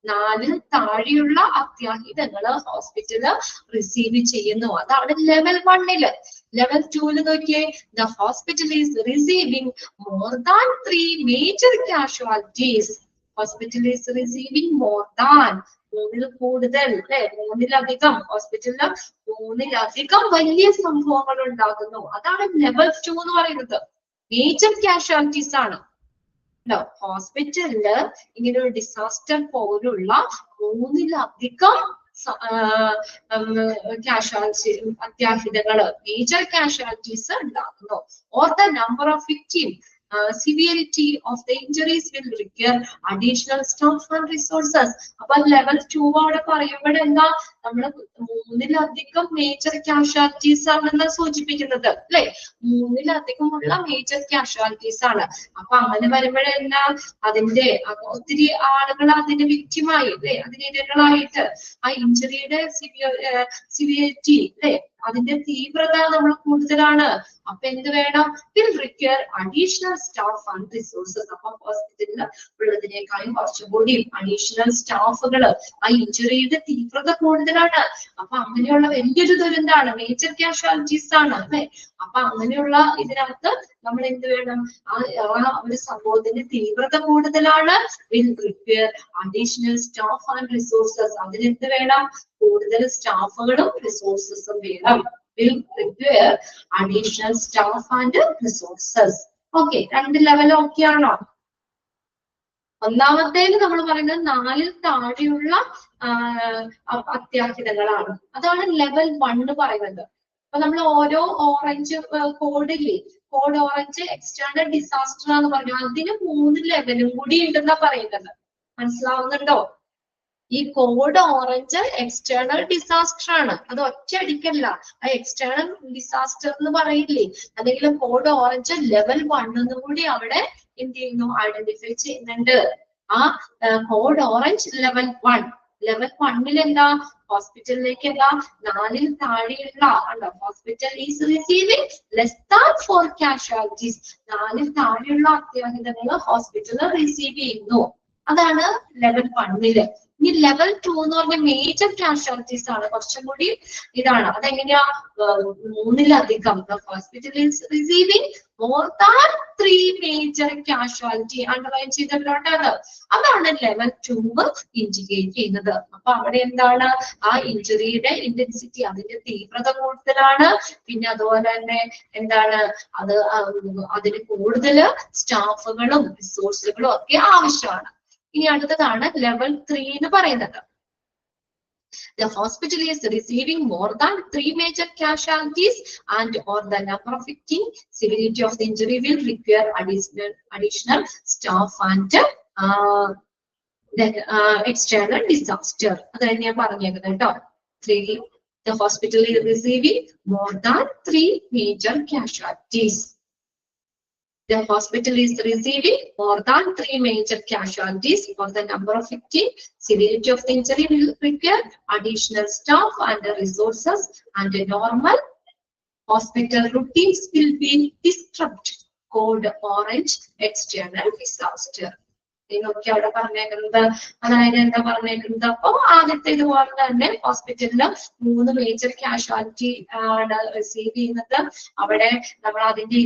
4ൽ താഴെയുള്ള അത്യാഹിതങ്ങള് ഹോസ്പിറ്റല് റിസീവ് ചെയ്യുന്നു. അതാണ് ലെവൽ 1. ലെവൽ 2 നോക്കിയേ, the hospital is receiving more than 3 major casualties. Hospital is receiving more than 3ൽ കൂടുതൽ അല്ലെ 3ലധികം ഹോസ്പിറ്റലില് 3ലധികം വലിയ സംഭവങ്ങൾ ഉണ്ടാകുന്നു. അതാണ് ലെവൽ 2 എന്ന് പറയുന്നത്. മേജർ കാഷ്വാലിറ്റീസ് ആണ്. ഹോസ്പിറ്റലില് ഇങ്ങനെ ഒരു ഡിസാസ്റ്റർ പോലുള്ള 3ലധികം അത്യാഹിതങ്ങള് മേജർ കാഷ്വാലിറ്റീസ് ഉണ്ടാകുന്നു. Or the number of victim severity of the injuries will require additional staff and resources. അപ്പൊ ലെവൽ 2 അവിടെ പറയുമ്പോൾ എന്താ നമ്മള് 3ലധികം മേജർ കാഷ്വാലിറ്റീസ് ആണെന്ന് സൂചിപ്പിക്കുന്നത് അല്ലെ. 3ലധികമുള്ള മേജർ കാഷ്വാലിറ്റീസ് ആണ്. അപ്പൊ അങ്ങനെ വരുമ്പോഴെന്താ അതിന്റെ ഒത്തിരി ആളുകൾ അതിന് വിക്ടിമായി അല്ലെ, അതിനിരകളായിട്ട് ആ ഇഞ്ചുറിയുടെ സിവിയറിറ്റി അല്ലെ അതിന്റെ തീവ്രത നമ്മൾ കൂടുതലാണ്. അപ്പൊ എന്ത് വേണം? Will require additional staff and resources. അപ്പൊ ഹോസ്പിറ്റലിൽ ഉള്ളതിനേക്കാളും കുറച്ചുകൂടി അഡീഷണൽ സ്റ്റാഫുകള് ആ ഇഞ്ചുറിയുടെ തീവ്രത കൂടുതലാണ്. അപ്പൊ അങ്ങനെയുള്ള വലിയൊരു ദുരന്താണ്, മേജർ കാഷ്വാലിറ്റീസ് ആണ് അല്ലെ. അപ്പൊ അങ്ങനെയുള്ള ഇതിനകത്ത് നമ്മൾ എന്ത് വേണം? ആ ഒരു സംഭവത്തിന്റെ തീവ്രത കൂടുതലാണ്. Will require additional staff and resources. അതിനെന്ത് വേണം? കൂടുതൽ സ്റ്റാഫുകളും റിസോഴ്സസും വേണം. will require additional staff and resources. Okay, 2 level okay ആണോ? ഒന്നാമത്തേല് നമ്മൾ പറയുന്നത് 4ൽ താഴെയുള്ള അത്യാഹിതങ്ങളാണ്. അതാണ് ലെവൽ 1 പറയുന്നത്. അപ്പൊ നമ്മൾ ഓരോ ഓറഞ്ച് കോഡില്ലേ, കോഡ് ഓറഞ്ച് എക്സ്റ്റേണൽ ഡിസാസ്റ്റർ എന്ന് പറഞ്ഞു. അതിന് 3 ലെവലും കൂടി ഉണ്ടെന്നാ പറയുന്നത്. മനസ്സിലാവുന്നുണ്ടോ? ഈ കോഡ് ഓറഞ്ച് എക്സ്റ്റേണൽ ഡിസാസ്റ്റർ ആണ്. അത് ഒറ്റയടിക്കല്ല. ആ എക്സ്റ്റേണൽ ഡിസാസ്റ്റർ എന്ന് പറയില്ലേ, അല്ലെങ്കിൽ കോഡ് ഓറഞ്ച് ലെവൽ 1 എന്നും കൂടി അവിടെ എന്ത് ചെയ്യുന്നു? ഐഡന്റിഫൈ ചെയ്യുന്നുണ്ട്. ആ കോഡ് ഓറഞ്ച് ലെവൽ 1. ലെവൽ 1 എന്താ? ഹോസ്പിറ്റലിലേക്ക് എന്താ? 4ൽ താഴെയുള്ള hospital is receiving less than 4 casualties. 4ൽ താഴെയുള്ള അത്യാഹിതങ്ങൾ ഹോസ്പിറ്റലിൽ റിസീവ് ചെയ്യുന്നു. അതാണ് ലെവൽ 1. ഇനി ലെവൽ 2 എന്ന് പറഞ്ഞ മേജർ കാഷ്വാലിറ്റീസ് ആണ്, കുറച്ചും കൂടി ഇതാണ്. അതെങ്ങനെയാ? 3-ലധികം. The hospital is receiving more than 3 major casualty. Underline ചെയ്തിട്ടുള്ളത് അതാണ് ലെവൽ 2 ഇൻഡിക്കേറ്റ് ചെയ്യുന്നത്. അപ്പൊ അവിടെ എന്താണ്? ആ ഇഞ്ചുറിയുടെ ഇന്റൻസിറ്റി, അതിന്റെ തീവ്രത കൂടുതലാണ്. പിന്നെ അതുപോലെ തന്നെ എന്താണ് അത് അതിന് കൂടുതൽ സ്റ്റാഫുകളും റിസോഴ്സുകളും ഒക്കെ ആവശ്യമാണ്. ഇനി അടുത്തതാണ് ലെവൽ 3 എന്ന് പറയുന്നത്. The hospital is receiving more than 3 major casualties and or the number of victims, severity of the injury will require additional staff and external disaster. അതാണ് ഞാൻ പറഞ്ഞേക്കുന്നത് കേട്ടോ. 3. The hospital is receiving more than 3 major casualties. The hospital is receiving more than 3 major casualties or the number of victims, severity of the injury will require additional staff and resources, and normal hospital routines will be disrupted. Code orange, external disaster. ഇതൊക്കെ അവിടെ പറഞ്ഞേക്കുന്നത്. അതായത് എന്താ പറഞ്ഞേക്കുന്നത്? അപ്പൊ ആദ്യത്തെ ഇതുപോലെ തന്നെ ഹോസ്പിറ്റലില് 3 മേജർ കാഷ്വാലിറ്റി ആണ് റിസീവ് ചെയ്യുന്നത്. അവിടെ നമ്മൾ അതിന്റെ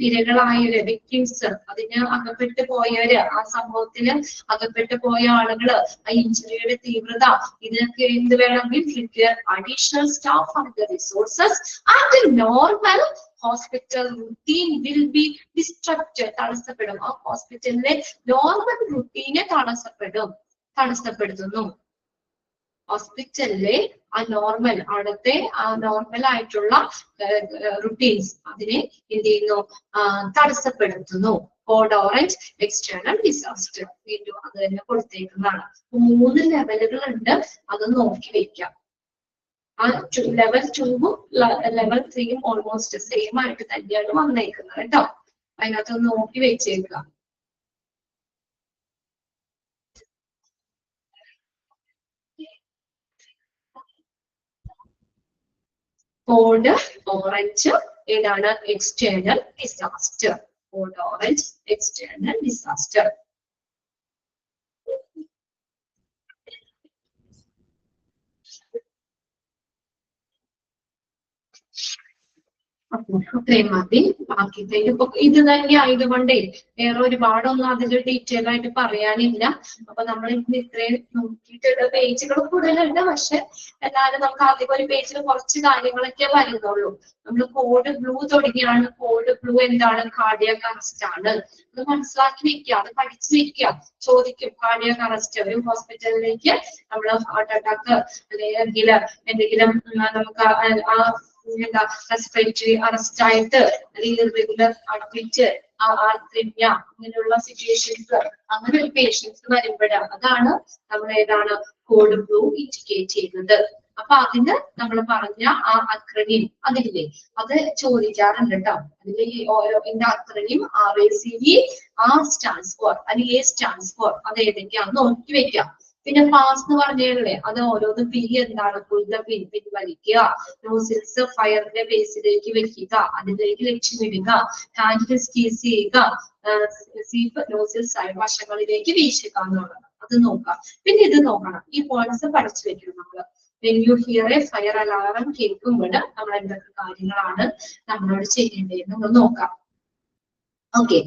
ഇരകളായ വിക്ടിംസ്, അതിന് അകപ്പെട്ടു പോയവര്, ആ സംഭവത്തിന് അകപ്പെട്ടു പോയ ആളുകള്, ആ ഇഞ്ചുറിയുടെ തീവ്രത, ഇതിനൊക്കെ എന്ത് വേണമെങ്കിൽ additional staff and resources and normal hospital routine will be disrupted. തടസ്സപ്പെടും. ആ ഹോസ്പിറ്റലിലെ നോർമൽ റുട്ടീനെ തടസ്സപ്പെടുത്തുന്നു. ഹോസ്പിറ്റലിലെ ആ നോർമൽ, അവിടുത്തെ ആ നോർമൽ ആയിട്ടുള്ള റുട്ടീൻസ് അതിനെ എന്ത് ചെയ്യുന്നു? തടസ്സപ്പെടുത്തുന്നു. Code orange, external disaster. വീണ്ടും അത് തന്നെ കൊടുത്തേക്കുന്നതാണ്. 3 ലെവലുകൾ ഉണ്ട്, അത് നോക്കി വെക്കാം. ആ ലെവൽ 2ഉം ലെവൽ 3ഉം ഓൾമോസ്റ്റ് സെയിം ആയിട്ട് തന്നെയാണ് വന്നേക്കുന്നത് കേട്ടോ. അതിനകത്ത് നോക്കി വെച്ചേക്കാം. കോഡ് ഓറഞ്ച് ഏതാണ്? External disaster. Code orange, external disaster. അത്രയും മതി. ബാക്കിത്തേക്ക് ഇപ്പൊ ഇത് തന്നെ ആയതുകൊണ്ടേ വേറെ ഒരുപാടൊന്നും അതിൽ ഡീറ്റെയിൽ ആയിട്ട് പറയാനില്ല. അപ്പൊ നമ്മൾ ഇന്ന് ഇത്രയും നോക്കിയിട്ടുള്ള പേജുകൾ കൂടുതലുണ്ട്. പക്ഷെ എന്നാലും നമുക്ക് ആദ്യം ഒരു പേജിൽ കുറച്ച് കാര്യങ്ങളൊക്കെ വരുന്നുള്ളൂ. നമ്മൾ കോഡ് ബ്ലൂ തുടങ്ങിയാണ്. കോഡ് ബ്ലൂ എന്താണ്? കാർഡിയാക് അറസ്റ്റ് ആണ്. അത് മനസ്സിലാക്കി വെക്കുക, അത് പഠിച്ചു വെക്കുക. ചോദിക്കും കാർഡിയാക് അറസ്റ്റ്. ഒരു ഹോസ്പിറ്റലിലേക്ക് നമ്മൾ ഹാർട്ട് അറ്റാക്ക് അല്ലെങ്കിൽ എന്തെങ്കിലും നമുക്ക് ആ എന്താ റെസ്പിറേറ്ററി അറസ്റ്റ് ആയിട്ട് അല്ലെങ്കിൽ റെഗുലർ അഡ്മിറ്റ്, ആർത്രമ്യ, ഇങ്ങനെയുള്ള സിറ്റുവേഷൻസ്, അങ്ങനെ ഒരു പേഷ്യൻസ് വരുമ്പോഴാണ് അതാണ് നമ്മൾ ഏതാണ് കോഡ് ബ്ലൂ ഇൻഡിക്കേറ്റ് ചെയ്യുന്നത്. അപ്പൊ അതിന് നമ്മൾ പറഞ്ഞ ആ അക്രണിം അതില്ലേ, അത് ചോദിക്കാറുണ്ട് കേട്ടോ. അതിൽ ഈ ഓരോ അക്രണിം RACV, R സ്റ്റാൻഡ്സ് ഫോർ അല്ലെങ്കിൽ A സ്റ്റാൻഡ്സ് ഫോർ, അത് ഏതൊക്കെയാന്ന് നോക്കി വെക്കാം. പിന്നെ പാസ് എന്ന് പറഞ്ഞല്ലേ, അത് ഓരോന്ന് P എന്താണ്? പിൻവലിക്കുക. നോസിൽസ് ഫയറിന്റെ ബേസിലേക്ക് വെക്കുക, അതിലേക്ക് ലക്ഷ്യമിടുക. ഹാൻഡിൽ സ്ക്വീസ് ചെയ്യുക. നോസിൽസ് വശങ്ങളിലേക്ക് വീശുക എന്നുള്ളത്, അത് നോക്കാം. പിന്നെ ഇത് നോക്കണം, ഈ പോയിന്റ്സ് പഠിച്ചു വെക്കണം നമ്മള്. When you hear a fire alarm കേൾക്കുമ്പോൾ നമ്മൾ എന്തൊക്കെ കാര്യങ്ങളാണ് നമ്മളോട് ചെയ്യേണ്ടതെന്ന് നോക്കാം. ഓക്കെ.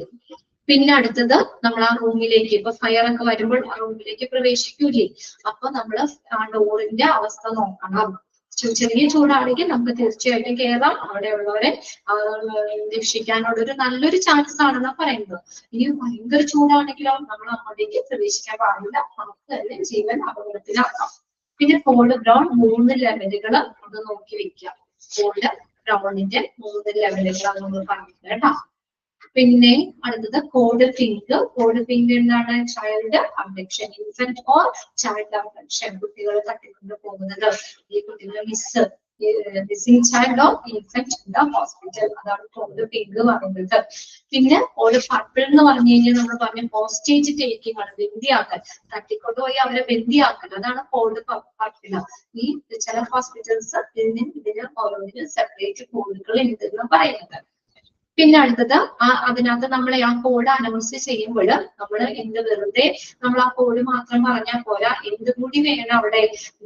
പിന്നെ അടുത്തത് നമ്മൾ ആ റൂമിലേക്ക്, ഇപ്പൊ ഫയർ ഒക്കെ വരുമ്പോൾ ആ റൂമിലേക്ക് പ്രവേശിക്കൂലേ, അപ്പൊ നമ്മൾ ആ ഡോറിന്റെ അവസ്ഥ നോക്കണം. ചെറിയ ചൂടാണെങ്കിൽ നമുക്ക് തീർച്ചയായിട്ടും കയറാം. അവിടെയുള്ളവരെ രക്ഷിക്കാനുള്ള ഒരു നല്ലൊരു ചാൻസ് ആണെന്നാ പറയുന്നത്. ഇനി ഭയങ്കര ചൂടാണെങ്കിലോ നമ്മൾ അങ്ങോട്ടേക്ക് പ്രവേശിക്കാൻ പാടില്ല, നമുക്ക് തന്നെ ജീവൻ അപകടത്തിലാക്കാം. പിന്നെ കോഡ് ബ്രൗൺ 3 ലെവലുകൾ ഒന്ന് നോക്കി വെക്കാം. കോഡ് ബ്രൗണിന്റെ 3 ലെവലുകളാണ് നമ്മൾ പറഞ്ഞത് കേട്ടോ. പിന്നെ അടുത്തത് കോഡ് പിങ്ക്. കോഡ് പിങ്ക് എന്താണ്? Child abduction, infant or child abduction, കുട്ടികൾ തട്ടിക്കൊണ്ട് പോകുന്നത്. ഈ കുട്ടികളെ missing child or infant in the hospital, അതാണ് കോഡ് പിങ്ക് പറയുന്നത്. പിന്നെ കോഡ് പർപ്പിൾ എന്ന് പറഞ്ഞു കഴിഞ്ഞാൽ നമ്മൾ പറഞ്ഞ ഹോസ്റ്റേജ് ടേക്കിംഗ് ആണ്, ബന്ദിയാക്കൽ, തട്ടിക്കൊണ്ടുപോയി അവരെ ബന്ദിയാക്കൽ, അതാണ് കോഡ് പർപ്പിൾ. ഈ ചില ഹോസ്പിറ്റൽസ് ഇതിന് ഓരോന്നിനും സെപ്പറേറ്റ് കോഡുകൾ ഉണ്ടെന്ന് പറയുന്നത്. പിന്നെ അടുത്തത് അതിനകത്ത് നമ്മൾ ആ കോഡ് അനൗൺസ് ചെയ്യുമ്പോൾ നമ്മൾ എന്ത് വെറുതെ നമ്മൾ ആ കോഡ് മാത്രം പറഞ്ഞാൽ പോരാ, എന്തുകൂടി വേണം അവിടെ,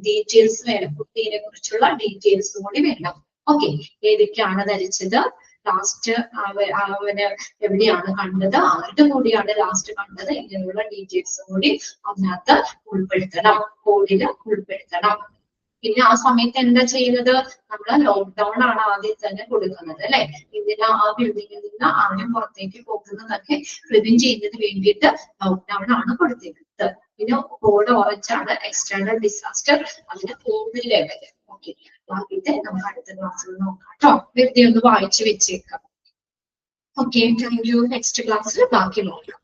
ഡീറ്റെയിൽസ് വേണം, കുട്ടീനെ കുറിച്ചുള്ള ഡീറ്റെയിൽസ് കൂടി വേണം. ഓക്കെ, ഏതൊക്കെയാണ് ധരിച്ചത്, ലാസ്റ്റ് അവന് എവിടെയാണ് കണ്ടത്, ആരുടെ കൂടിയാണ് ലാസ്റ്റ് കണ്ടത്, ഇങ്ങനെയുള്ള ഡീറ്റെയിൽസ് കൂടി അതിനകത്ത് ഉൾപ്പെടുത്തണം, കോഡിൽ ഉൾപ്പെടുത്തണം. പിന്നെ ആ സമയത്ത് എന്താ ചെയ്യുന്നത്, നമ്മൾ ലോക്ക്ഡൌൺ ആണ് ആദ്യം തന്നെ കൊടുക്കുന്നത് അല്ലെ. ഇതിന് ആ ബിൽഡിങ്ങിൽ നിന്ന് ആരും പുറത്തേക്ക് പോകുന്നതൊക്കെ പ്രിവെന്റ് ചെയ്യുന്നതിന് വേണ്ടിയിട്ട് ലോക്ക്ഡൌൺ ആണ് കൊടുത്തേക്കുന്നത്. പിന്നെ കോഡ് ഓറഞ്ച് ആണ് എക്സ്റ്റേണൽ ഡിസാസ്റ്റർ, അതിന് 4 ലെവൽ. ഓക്കെ, ബാക്കിയിട്ട് നമുക്ക് അടുത്ത ക്ലാസ്സിൽ നോക്കാം കേട്ടോ. വെറുതെ ഒന്ന് വായിച്ചു വെച്ചേക്കാം. Okay, thank you. നെക്സ്റ്റ് ക്ലാസ്സിൽ ബാക്കി നോക്കാം.